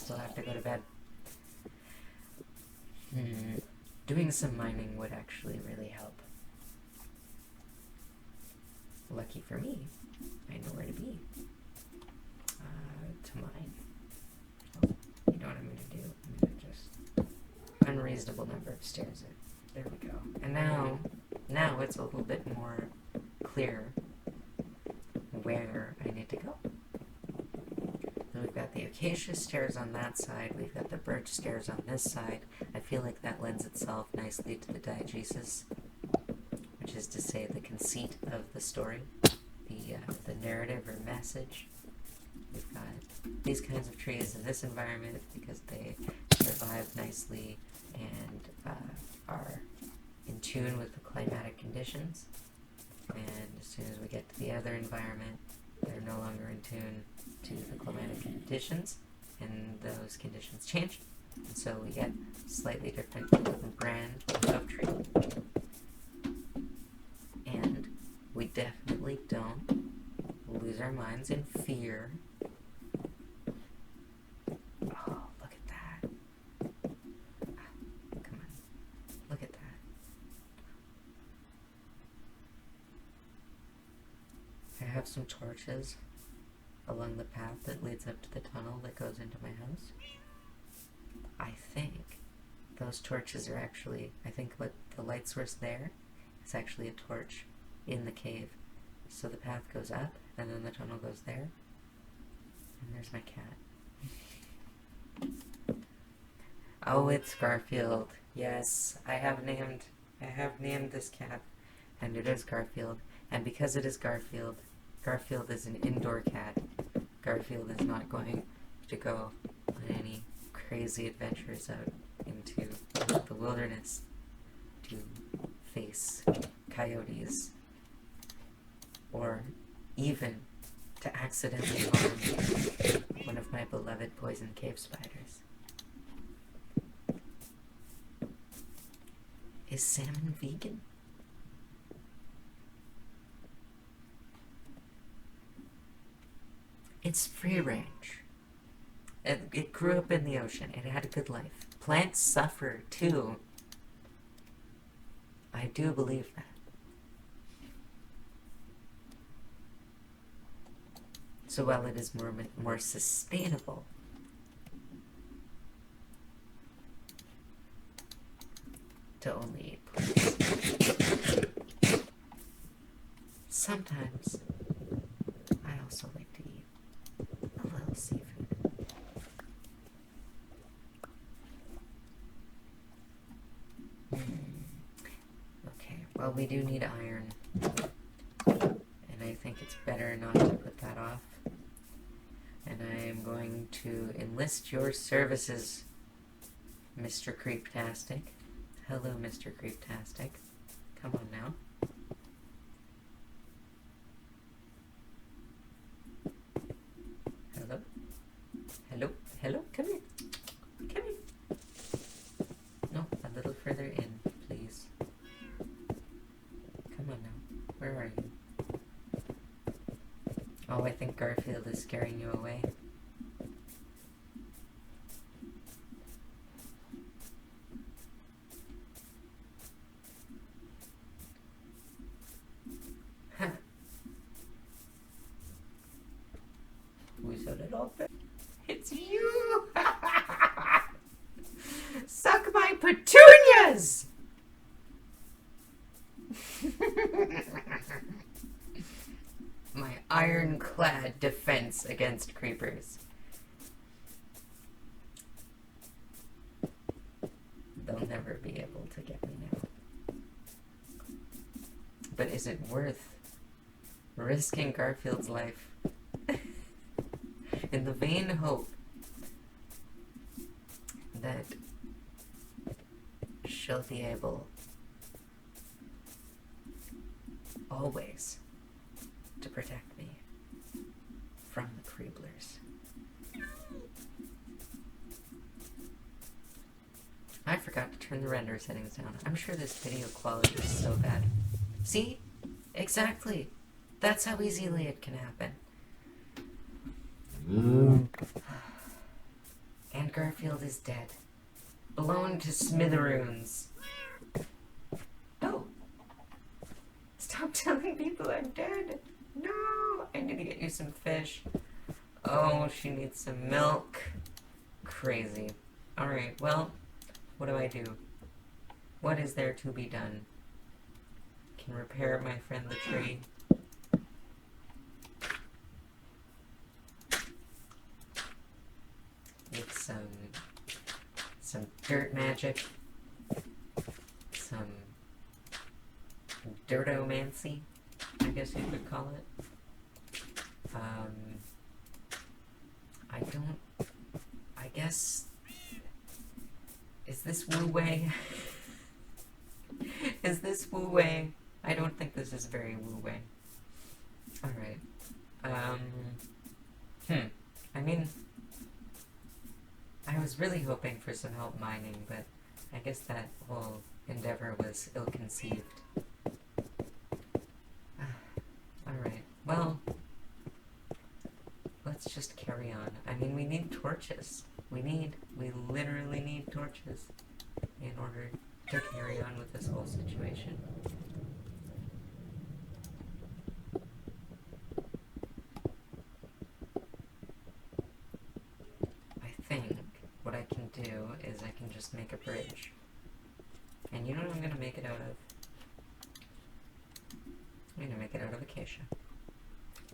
still have to go to bed. Doing some mining would actually really help. Lucky for me, I know where to be. To mine. Oh, you know what I'm going to do? I'm going to just... Unreasonable number of stairs. There we go. And now it's a little bit more clear where I need to go. And we've got the acacia stairs on that side, we've got the birch stairs on this side. I feel like that lends itself nicely to the diegesis, which is to say the conceit of the story, the narrative or message. We've got these kinds of trees in this environment because they survive nicely and are in tune with the climatic conditions. And as soon as we get to the other environment, they're no longer in tune to the climatic conditions, and those conditions change. And so we get slightly different brand of tree. And we definitely don't lose our minds in fear. Oh, look at that. Come on. Look at that. I have some torches along the path that leads up to the tunnel that goes into my house. I think those torches are actually, I think what the light source there is actually a torch in the cave. So the path goes up, and then the tunnel goes there. And there's my cat. Oh, it's Garfield. Yes, I have named this cat, and it is Garfield. And because it is Garfield, Garfield is an indoor cat. Garfield is not going to go on any crazy adventures out into the wilderness to face coyotes, or even to accidentally harm one of my beloved poison cave spiders. Is salmon vegan? It's free range. It grew up in the ocean. It had a good life. Plants suffer too. I do believe that. So while it is more sustainable, to only eat plants, sometimes I also like to eat a little seafood. Okay, well, we do need iron, and I think it's better not to put that off. And I am going to enlist your services, Mr. Creeptastic. Hello, Mr. Creeptastic. Come on now. Hello? Hello? Hello? Come here. Come here. No, a little further in, please. Come on now. Where are you? Oh, I think Garfield is scaring you away. Huh. Who's a little bit? It's you! Suck my petunias! My ironclad defense against creepers. They'll never be able to get me now. But is it worth risking Garfield's life in the vain hope that she'll be able always to protect me from the Creeblers? I forgot to turn the render settings down. I'm sure this video quality is so bad. See? Exactly. That's how easily it can happen. And Garfield is dead. Blown to smithereens. Oh! Stop telling people I'm dead! No! I need to get you some fish. Oh, she needs some milk. Crazy. Alright, well, what do I do? What is there to be done? Can repair my friend the tree. With some dirt magic. Some dirtomancy, I guess you could call it. I guess, is this Wu Wei? Is this Wu Wei? I don't think this is very Wu Wei. Alright. I mean, I was really hoping for some help mining, but I guess that whole endeavor was ill-conceived. Alright, well, let's just carry on. I mean, we need torches. We literally need torches in order to carry on with this whole situation. I think what I can do is I can just make a bridge. And you know what I'm gonna make it out of? I'm gonna make it out of acacia.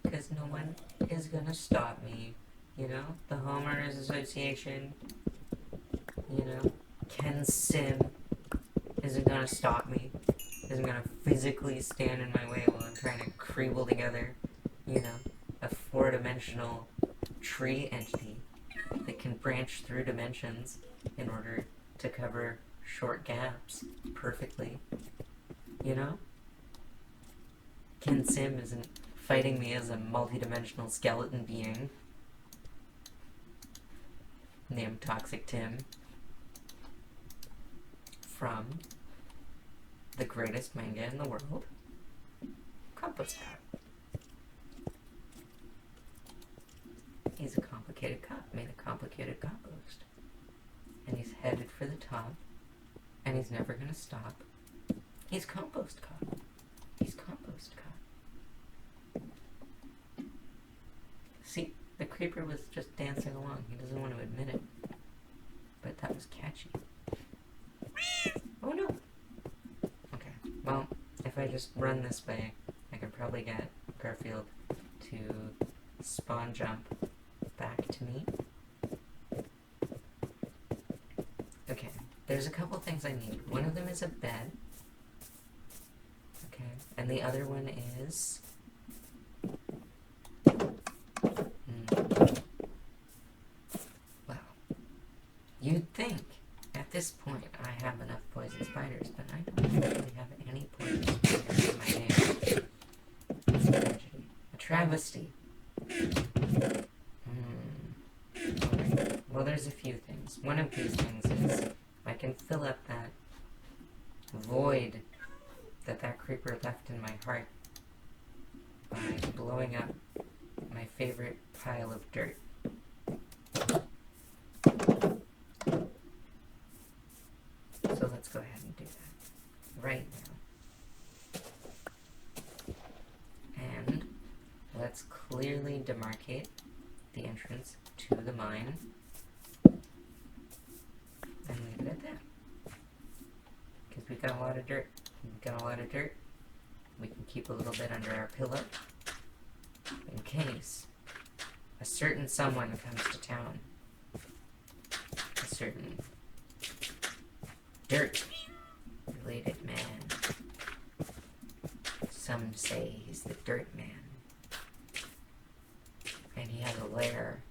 Because no one is gonna stop me. You know? The Homeowners Association. You know? Ken Sim isn't gonna stop me. Isn't gonna physically stand in my way while I'm trying to creeble together, you know, a four-dimensional tree entity that can branch through dimensions in order to cover short gaps perfectly. You know? Ken Sim isn't fighting me as a multi-dimensional skeleton being named Toxic Tim from the greatest manga in the world, Compost Cat. He's a complicated cop, made a complicated compost. And he's headed for the top, and he's never gonna stop. He's Compost Cop. He's Compost Cop. See, the creeper was just dancing along. He doesn't want to admit it. But that was catchy. Oh no! Okay, well, if I just run this way, I can probably get Garfield to spawn jump back to me. Okay, there's a couple things I need. One of them is a bed. Okay, and the other one is... Well, you'd think at this point I have enough poison spiders, but I don't actually have any poison spiders in my name. It's a tragedy. A travesty. Okay. Well, there's a few things. One of these things is I can fill up that void that creeper left in my heart by blowing up my favorite pile of dirt. So let's go ahead and do that right now. And let's clearly demarcate the entrance to the mine and leave it at that. Because we've got a lot of dirt. We can keep a little bit under our pillow in case a certain someone comes to town. A certain dirt-related man. Some say he's the Dirt Man. And he has a lair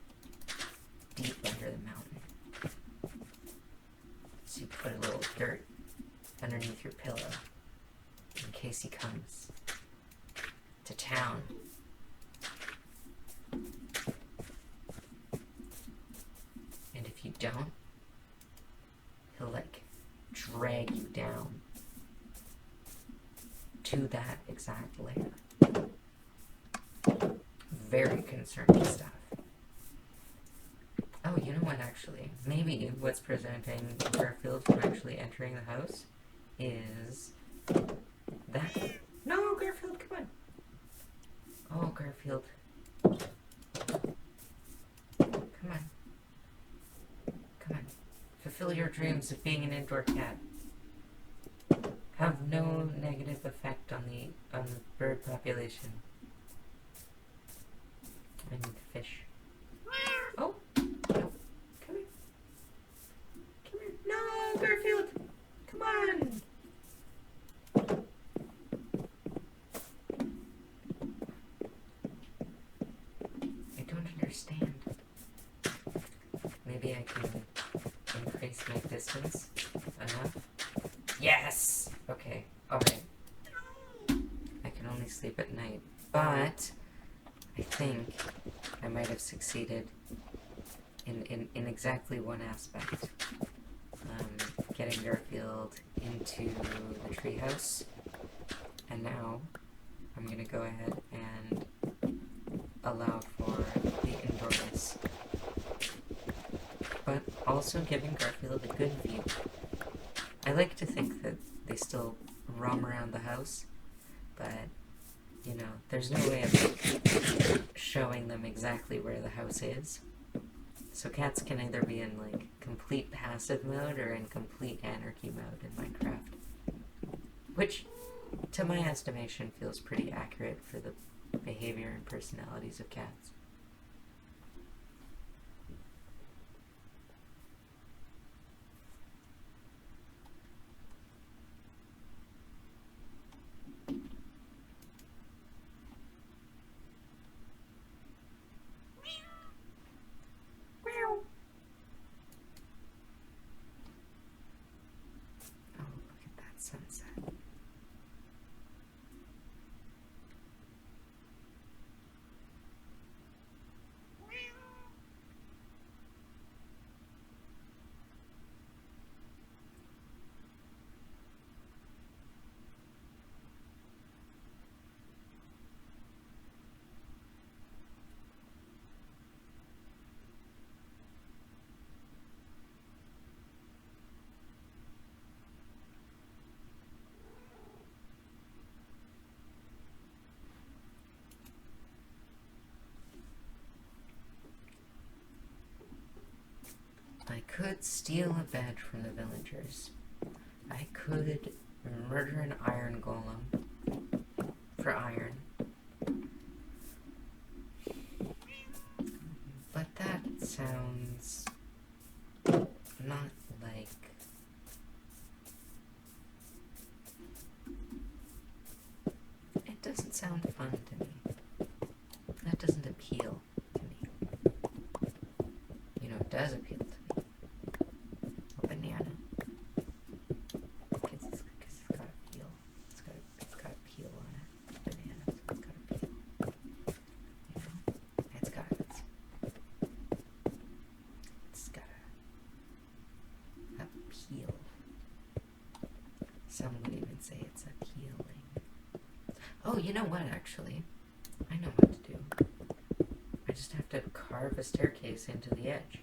deep under the mountain. So you put a little dirt underneath your pillow in case he comes to town. And if you don't, he'll like drag you down to that exact lair. Very concerning stuff. Oh, you You know what, actually? Maybe what's preventing Garfield from actually entering the house is that. No, Garfield, come on. Oh, Garfield. Come on. Come on. Fulfill your dreams of being an indoor cat. Have no negative effect on the bird population. I need fish. Oh! No. Come here. Come here. No, Garfield! Come on! I don't understand. Maybe I can increase my distance enough. Yes! Okay, alright. I can only sleep at night, but I think I might have succeeded in exactly one aspect. Getting Garfield into the treehouse, and now I'm gonna go ahead and allow for the indoorness, but also giving Garfield a good view. I like to think that they still roam around the house, but, you know, there's no way of like, showing them exactly where the house is. So cats can either be in like complete passive mode or in complete anarchy mode in Minecraft, which, to my estimation, feels pretty accurate for the behavior and personalities of cats. Oh, look at that sunset. I could steal a bed from the villagers. I could murder an iron golem for iron. But that sounds not like... It doesn't sound fun to me. That doesn't appeal to me. You know, it does appeal to me. A banana. Because it's got a peel. It's got a peel on it. Banana, so it's got a peel. You know? It's got a peel. Some would even say it's appealing. Oh, you know what, actually? I know what to do. I just have to carve a staircase into the edge.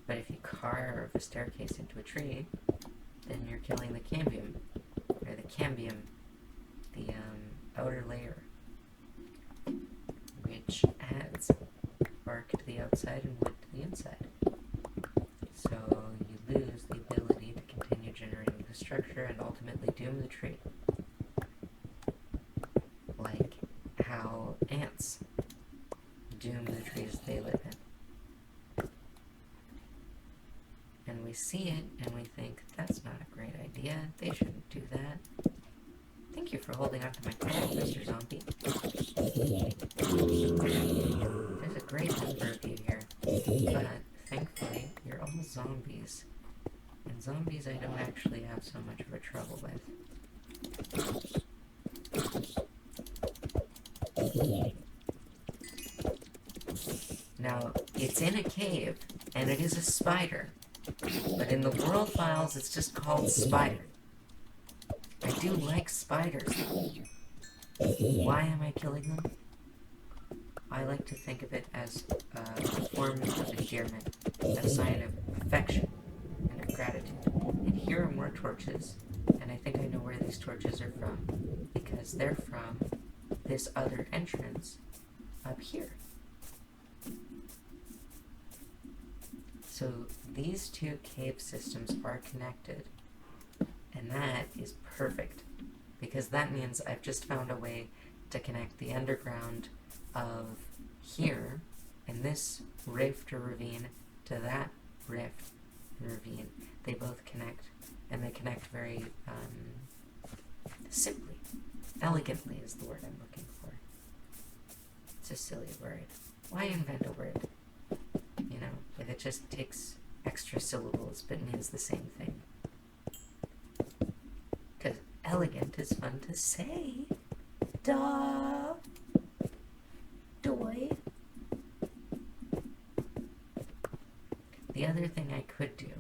But if you carve a staircase into a tree, then you're killing the cambium, or the cambium, the outer layer, which adds bark to the outside and wood to the inside. So you lose the ability to continue generating the structure and ultimately doom the tree. Like how ants doom the trees they live in. And we see it and we think, that's not a great idea, they shouldn't do that. Thank you for holding on to my call, Mr. Zombie. There's a great number of you here, but thankfully you're all zombies. And zombies I don't actually have so much of a trouble with. Now, it's in a cave, and it is a spider. But in the world files, it's just called spider. I do like spiders. Why am I killing them? I like to think of it as a form of endearment, a sign of affection and of gratitude. And here are more torches, and I think I know where these torches are from, because they're from this other entrance up here. So these two cave systems are connected, and that is perfect, because that means I've just found a way to connect the underground of here in this rift or ravine to that rift and ravine. They both connect, and they connect very simply. Elegantly is the word I'm looking for. It's a silly word. Why invent a word? You know, if it just takes extra syllables but means the same thing. Because elegant is fun to say. Duh. Doy. The other thing I could do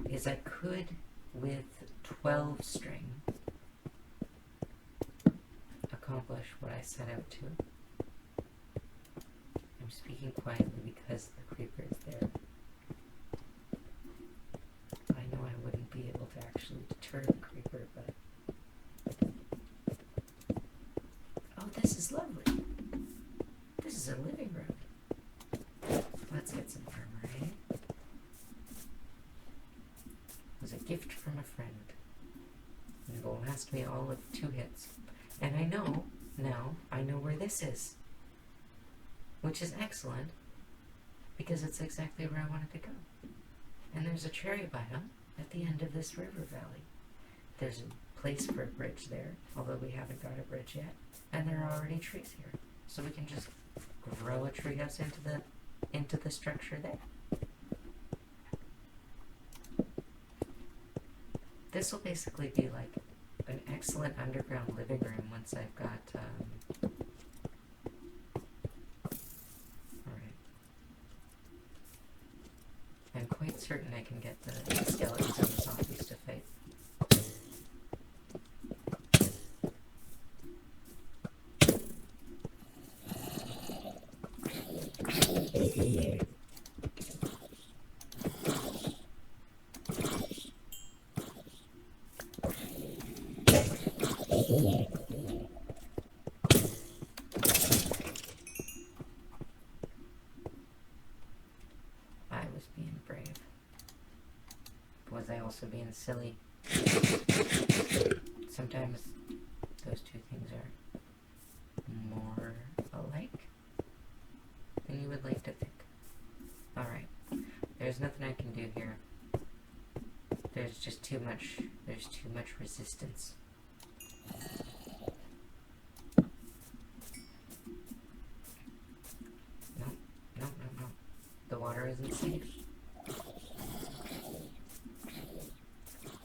is I could, with 12 string, accomplish what I set out to. I'm speaking quietly because the creeper is there. I know I wouldn't be able to actually deter the creeper, but... Oh, this is lovely. This is a living room. Let's get some armor, eh? It was a gift from a friend. And it will last me all of 2 hits. And I know, now, I know where this is. Which is excellent, because it's exactly where I wanted to go. And there's a cherry biome at the end of this river valley. There's a place for a bridge there, although we haven't got a bridge yet. And there are already trees here. So we can just grow a treehouse into the structure there. This will basically be like an excellent underground living room once I've got, alright. I'm quite certain I can get the skeletons and the zombies to fight. I was being brave. Was I also being silly? Sometimes those two things are more alike than you would like to think. Alright, there's nothing I can do here. There's just too much resistance. No. The water isn't safe.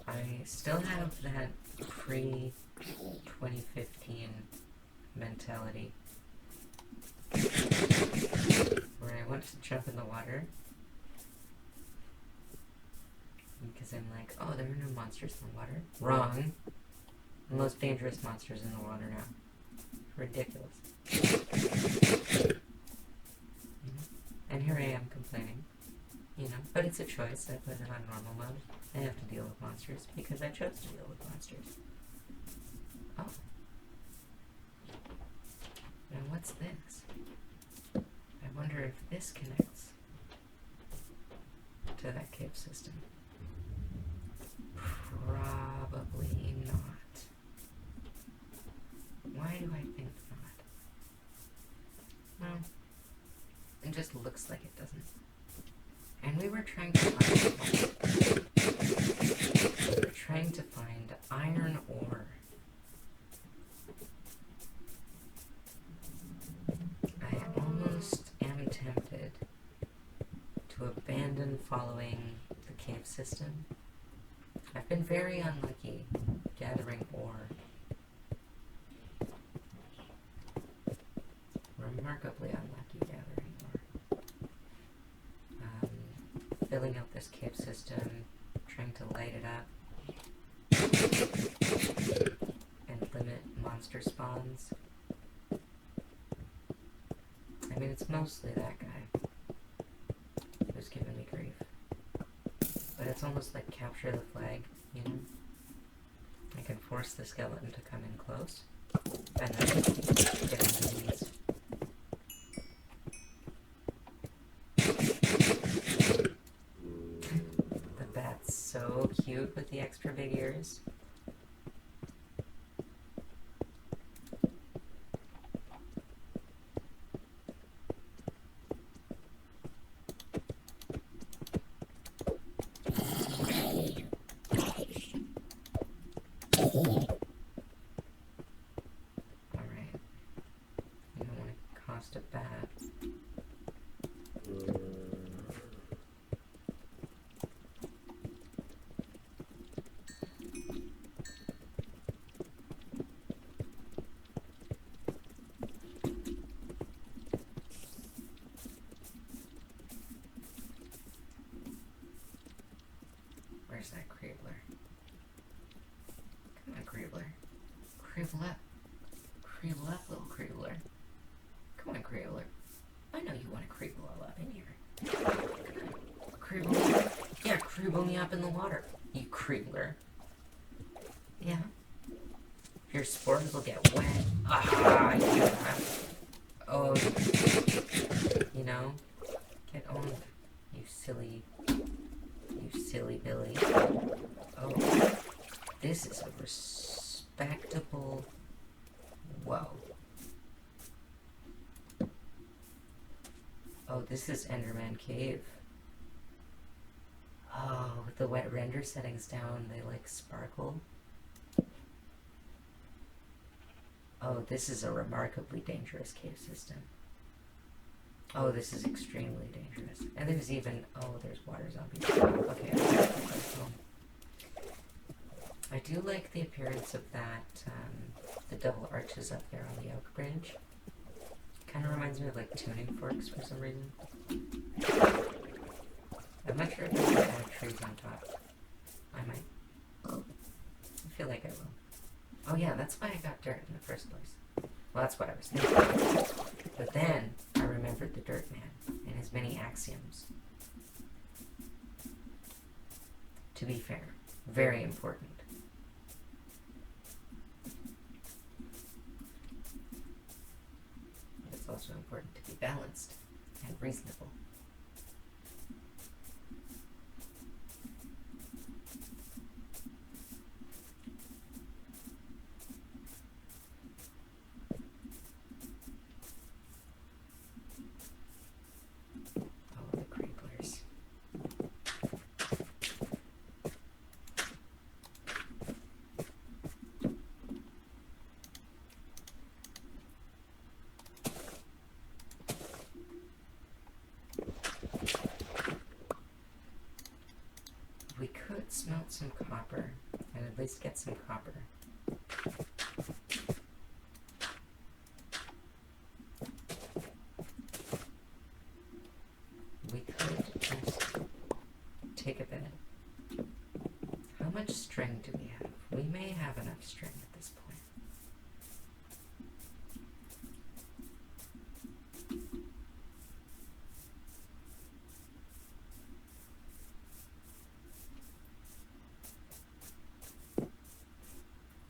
I still have that pre-2015 mentality where I want to jump in the water because I'm like, oh, there are no monsters in the water. Wrong. The most dangerous monsters in the water now. Ridiculous. And here I am complaining, but it's a choice. I put it on normal mode. I have to deal with monsters because I chose to deal with monsters. Oh. Now what's this? I wonder if this connects to that cave system. Probably not. Why do I think not? Well, it just looks like it doesn't. And we were trying to find iron ore. I almost am tempted to abandon following the cave system. I've been very unlucky gathering ore. Remarkably unlucky gathering ore. Filling out this cave system, trying to light it up, and limit monster spawns. I it's mostly that guy who's giving me grief. But it's almost like capture the flag, you know? I can force the skeleton to come in close, and then get into these. The bat's so cute with the extra big ears. Where's that Creebler? Come on, Creebler. Creebler up. Creeble up, little Creebler. Come on, Creebler. I know you want to creeble all up in here. Creeble me up. Yeah, creeble me up in the water, you Creebler. Yeah. Your spores will get wet. Ah, yeah. Oh, you know, get on, you silly Billy. Oh, this is a respectable. Whoa. Oh, this is Enderman Cave. Oh, with the wet render settings down, they like sparkle. Oh, this is a remarkably dangerous cave system. Oh, this is extremely dangerous. And there's even, oh, there's water zombies. Okay, I do like the appearance of that, the double arches up there on the oak bridge. Kind of reminds me of like tuning forks for some reason. I'm not sure if I can add trees on top. I might. I feel like I will. Oh yeah, that's why I got dirt in the first place. Well, that's what I was thinking. But then I remembered the Dirt Man and his many axioms. To be fair, very important. It's also important to be balanced and reasonable. We could smelt some copper, and at least get some copper. We could just take a bed. How much string do we have? We may have enough string at this point.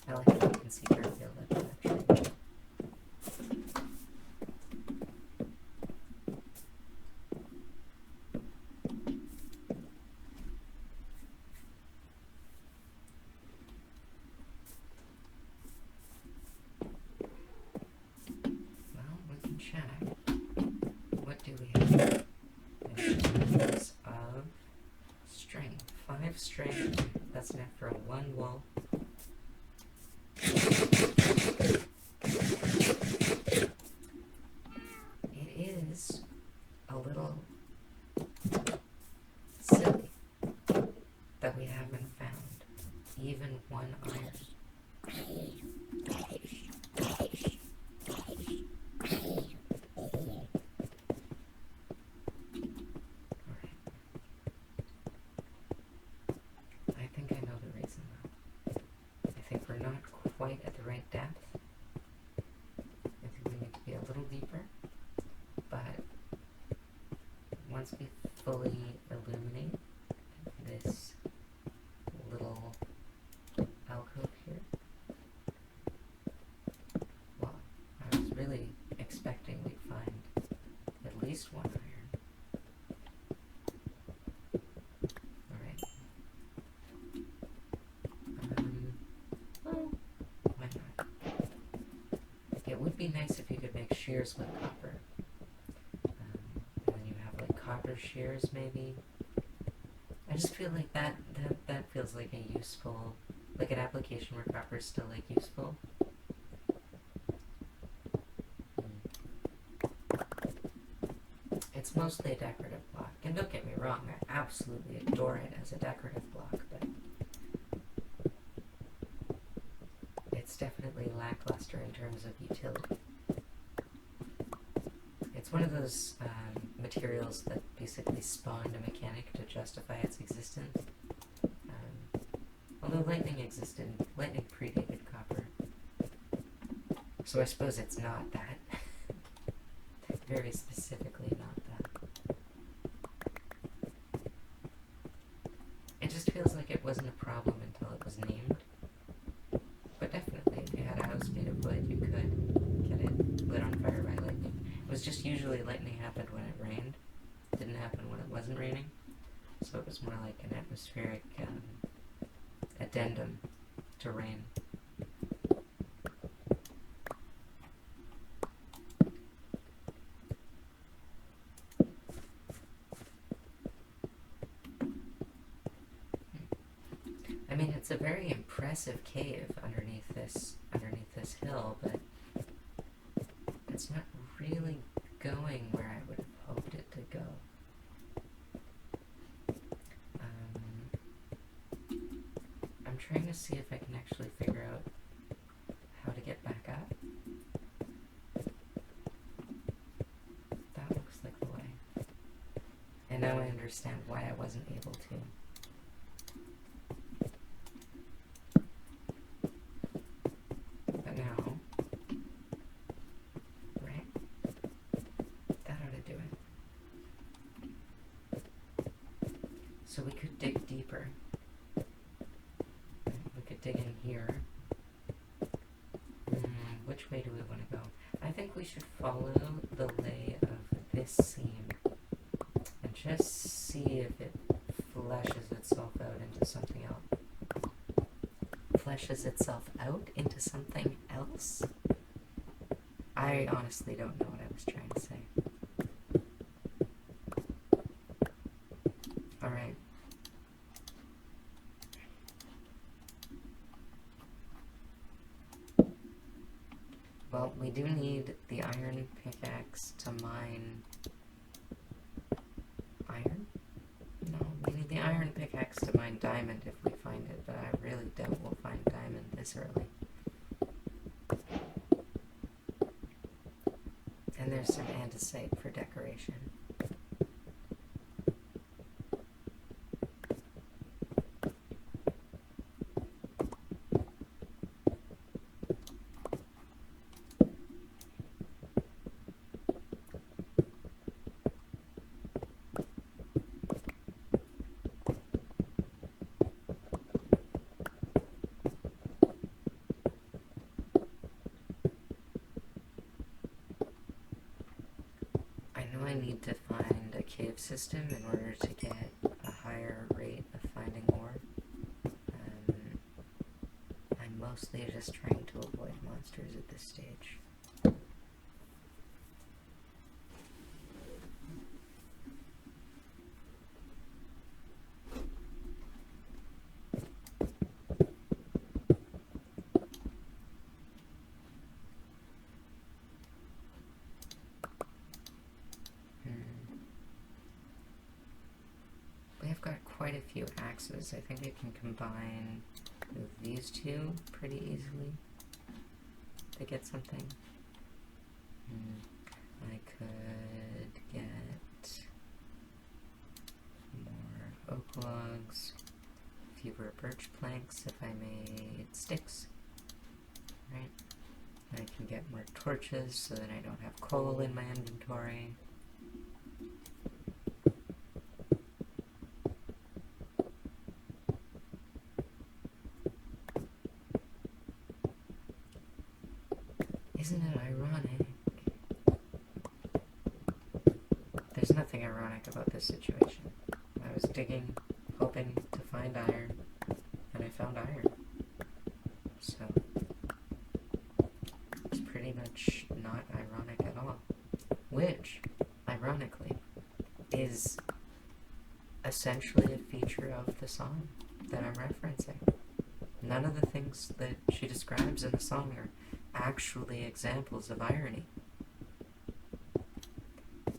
I like how you can see where I feel that actually. Well, we can check. What do we have? Instruments of string. 5 string. That's enough for 1 wall. It is a little silly that we haven't found even 1 iron. I think I know the reason though. once we fully illuminate this little alcove here, well, I was really expecting we'd find at least one iron. Alright. Well, why not? It would be nice if you could make shears with copper. And then you have like copper shears maybe. I just feel like that feels like a useful, like an application where copper is still like useful. It's mostly a decorative block, and don't get me wrong, I absolutely adore it as a decorative block, but it's definitely lackluster in terms of utility. It's one of those materials that basically spawned a mechanic to justify its existence. Although lightning predated copper, so I suppose it's not that. Very specifically not that. It just feels like it wasn't a problem until it was named. But definitely, if you had a house made of wood, you could get it lit on fire by lightning. It was just usually lightning happened when it rained. It didn't happen when it wasn't raining. So it was more like an atmospheric addendum to rain. I mean, it's a very impressive cave underneath this hill, but it's not really going where I would have hoped it to go. I'm trying to see if I can actually figure out how to get back up. That looks like the way. And now I understand why I wasn't able to. But now, right? That ought to do it. So we could dig deeper. We could dig in here. Which way do we want to go? I think we should follow the lay of this seam and just see if it fleshes itself out into something else. Fleshes itself out into something else? I honestly don't know what I was trying to say. Alright. Well, we do need the iron pickaxe to mine iron? No, we need the iron pickaxe to mine diamond if we find it, but I really doubt we'll find diamond this early. And there's some andesite for decoration. I need to find a cave system in order to get a higher rate of finding ore. I'm mostly just trying to avoid monsters at this stage. We've got quite a few axes. I think I can combine with these two pretty easily to get something. I could get more oak logs, fewer birch planks if I made sticks, right? I can get more torches so that I don't have coal in my inventory. fact about this situation. I was digging, hoping to find iron, and I found iron. So, it's pretty much not ironic at all. Which, ironically, is essentially a feature of the song that I'm referencing. None of the things that she describes in the song are actually examples of irony.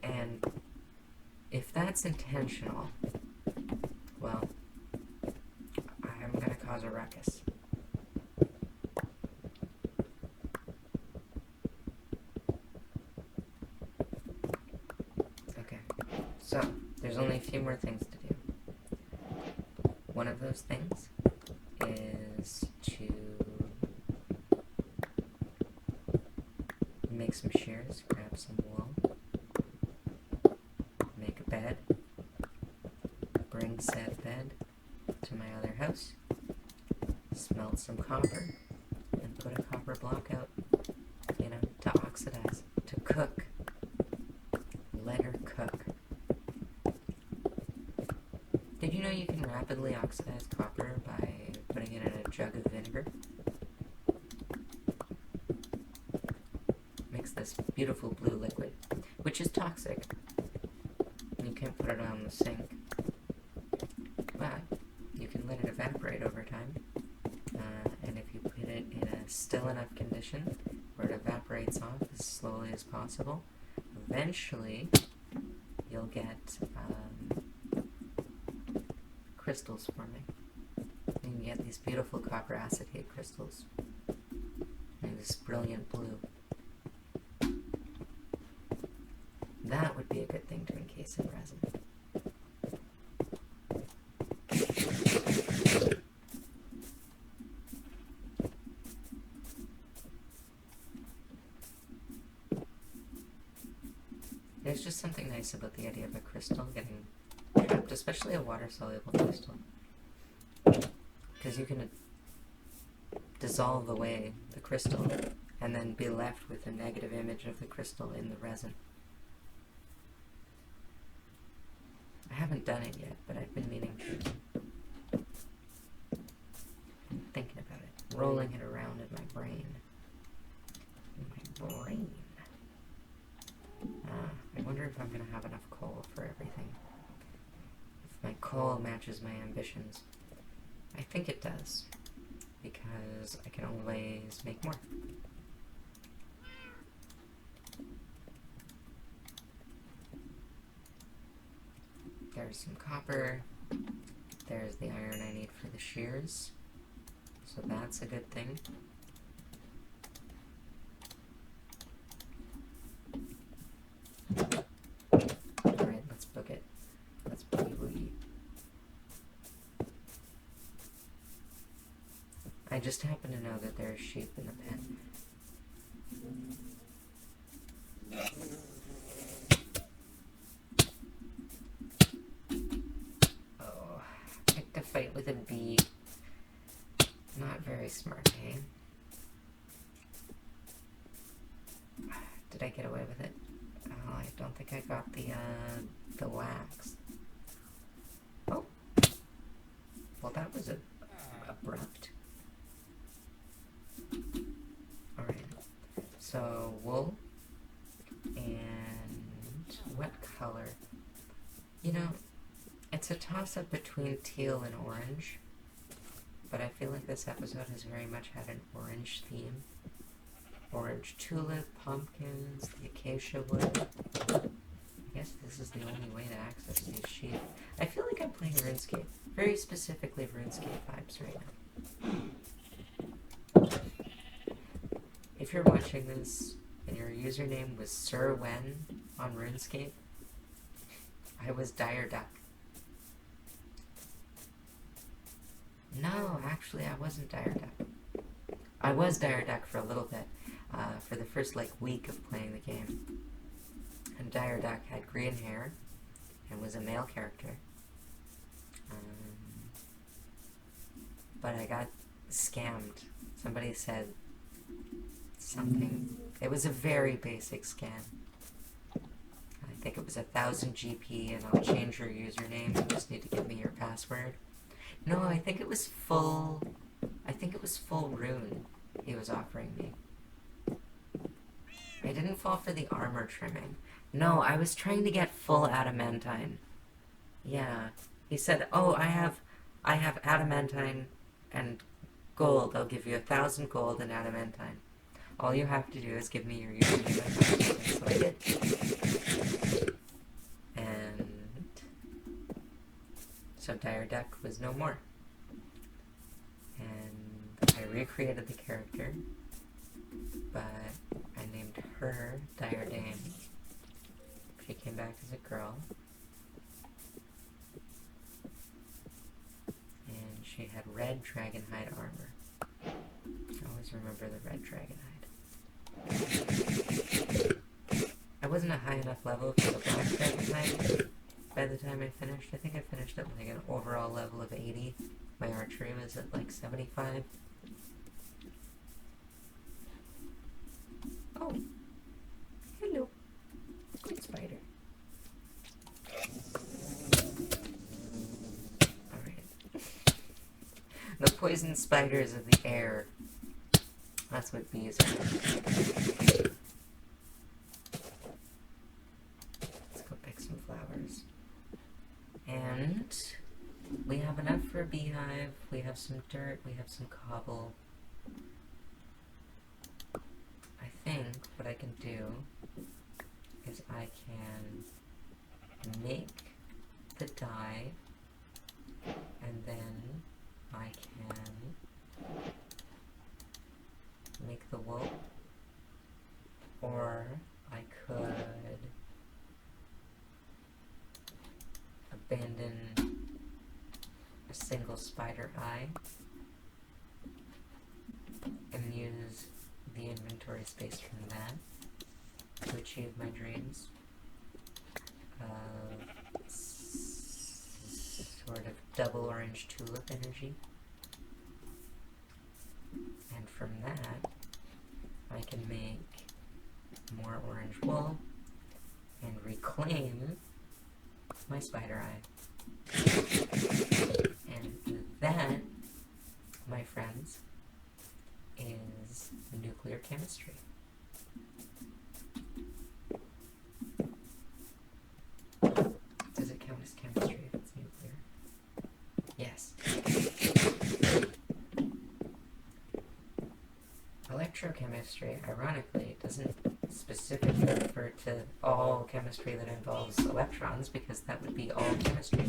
And if that's intentional, well, I'm gonna cause a ruckus. Okay, so there's only a few more things to do. One of those things is to make some shears, grab some wool, make a bed, bring said bed to my other house, smelt some copper, and put a copper block out, to oxidize, to cook. Let her cook. Did you know you can rapidly oxidize copper by putting it in a jug of vinegar? Makes this beautiful blue liquid, which is toxic. You can't put it on the sink, but you can let it evaporate over time. And if you put it in a still enough condition where it evaporates off as slowly as possible, eventually you'll get crystals forming. You can get these beautiful copper acetate crystals. And this brilliant blue. That would be a good thing to encase in resin. There's just something nice about the idea of a crystal getting trapped, especially a water-soluble crystal. Because you can dissolve away the crystal and then be left with a negative image of the crystal in the resin. I haven't done it yet, but I've been meaning to. I'm thinking about it, rolling it around in my brain. I wonder if I'm going to have enough coal for everything. If my coal matches my ambitions. I think it does, because I can always make more. There's some copper. There's the iron I need for the shears. So that's a good thing. Alright, let's book it. Let's boogie. I just happen to know that there are sheep in the pen. Oh, picked a fight with a bee. Not very smart, eh? Did I get away with it? Oh, I don't think I got the wax. Oh. Well, that was abrupt. Alright. So, wool. And what color? You know, it's a toss-up between teal and orange. But I feel like this episode has very much had an orange theme. Orange tulip, pumpkins, the acacia wood. I guess this is the only way to access these sheep. I feel like I'm playing RuneScape. Very specifically RuneScape vibes right now. If you're watching this and your username was Sir Wen on RuneScape, I was Dire Duck. No, actually I wasn't Dire Duck. I was Dire Duck for a little bit. For the first week of playing the game. And Dire Duck had green hair and was a male character. But I got scammed. Somebody said something. It was a very basic scam. I think it was 1,000 GP, and I'll change your username. You just need to give me your password. No, I think it was full. I think it was full rune he was offering me. I didn't fall for the armor trimming. No, I was trying to get full adamantine. Yeah. He said, oh, I have adamantine and gold. I'll give you 1,000 gold and adamantine. All you have to do is give me your username. So I did. And so Dire Duck was no more. And I recreated the character, but I named her Dire Dame. She came back as a girl. And she had red dragonhide armor. I always remember the red dragonhide. I wasn't a high enough level for the black dragonhide by the time I finished. I think I finished at like an overall level of 80. My archery was at like 75. Oh. Hello. Good spider. Alright. The poison spiders of the air. That's what bees are. Let's go pick some flowers. And we have enough for a beehive. We have some dirt. We have some cobble. I think what I can do is I can make the dye, and then I can make the wool, or I could abandon a single spider eye and use the inventory space from that to achieve my dreams of sort of double orange tulip energy. And from that, I can make more orange wool and reclaim my spider eye. And that, my friends, is nuclear chemistry. Does it count as chemistry if it's nuclear? Yes. Electrochemistry, ironically, doesn't specifically refer to all chemistry that involves electrons, because that would be all chemistry.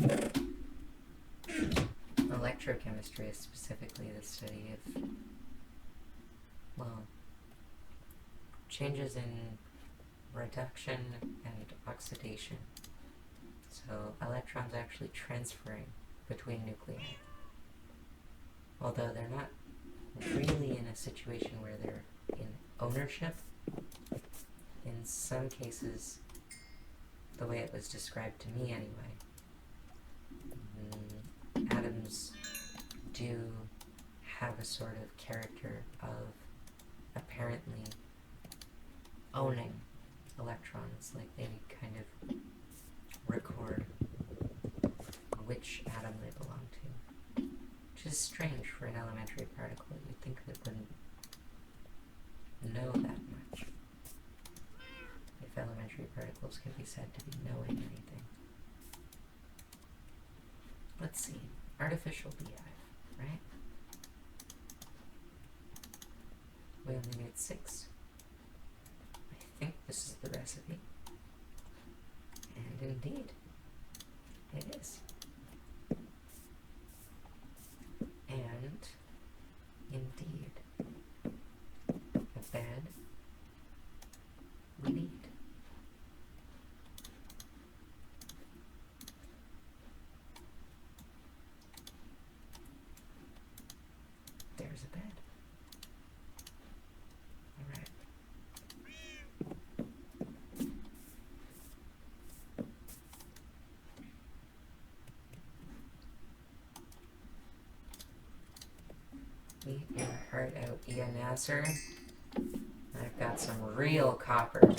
Electrochemistry is specifically the study of, well, changes in reduction and oxidation. So electrons actually transferring between nuclei. Although they're not really in a situation where they're in ownership. In some cases, the way it was described to me anyway, atoms do have a sort of character of apparently owning electrons, like they kind of record which atom they belong to. Which is strange for an elementary particle. You'd think it wouldn't know that much. If elementary particles can be said to be knowing anything. Let's see. Artificial beehive, right? We only need 6. I think this is the recipe. And indeed, it is. And indeed, a bed we need. There's a bed. Alright. Eat your heart out, Ian Nasser. I've got some real copper.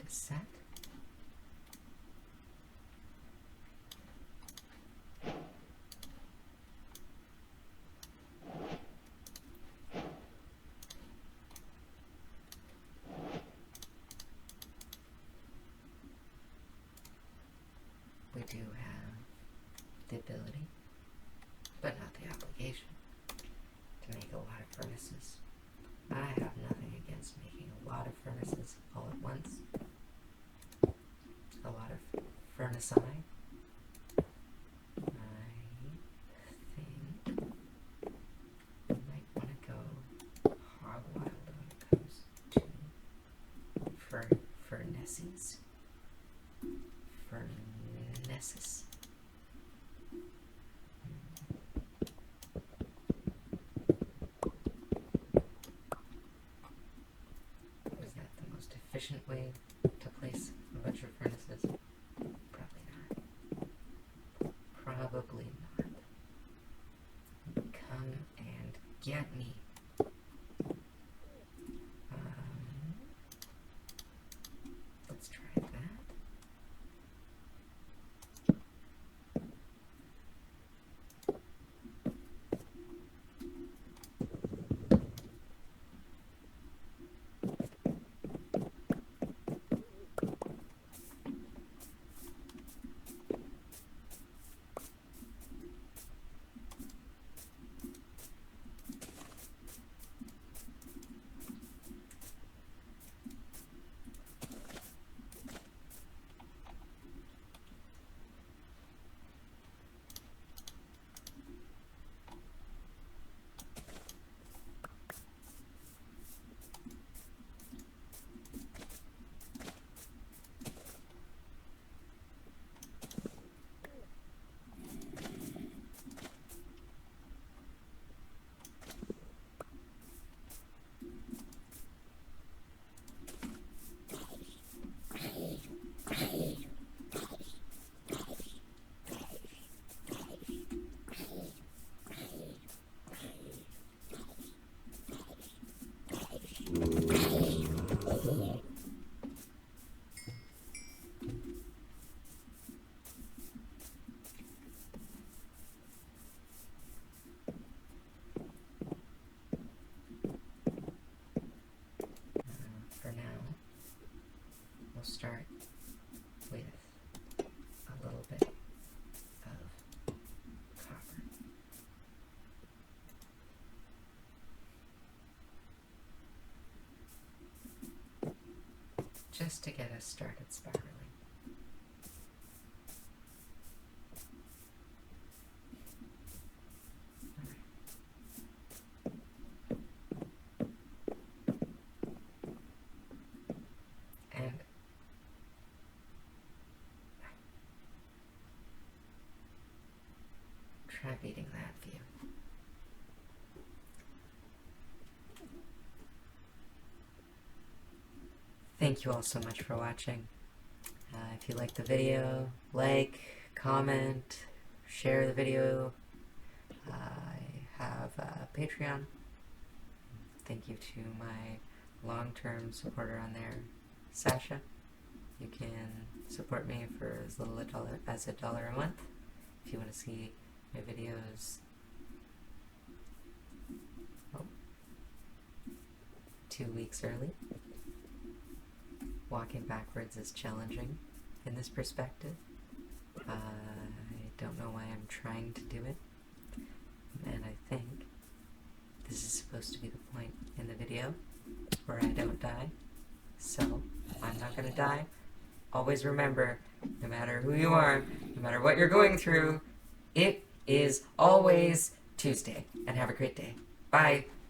set. We do have the ability, but not the obligation, to make a lot of furnaces. I have nothing against making a lot of furnaces all at once. A lot of furnace eye. I think we might want to go hog wild when it comes to furnaces. Furnaces. Was that the most efficient way to place a bunch of furnaces? Probably not. Probably not. Come and get me. Let's try that. For now, we'll start with a little bit of copper. Just to get us started spiraling. And try beating that view. Thank you all so much for watching. If you like the video, like, comment, share the video. I have a Patreon. Thank you to my long-term supporter on there, Sasha. You can support me for as little as $1 a month if you want to see my videos 2 weeks early. Walking backwards is challenging in this perspective. I don't know why I'm trying to do it, and I think this is supposed to be the point in the video where I don't die, so I'm not gonna die. Always remember, no matter who you are, no matter what you're going through, it is always Tuesday, and have a great day. Bye!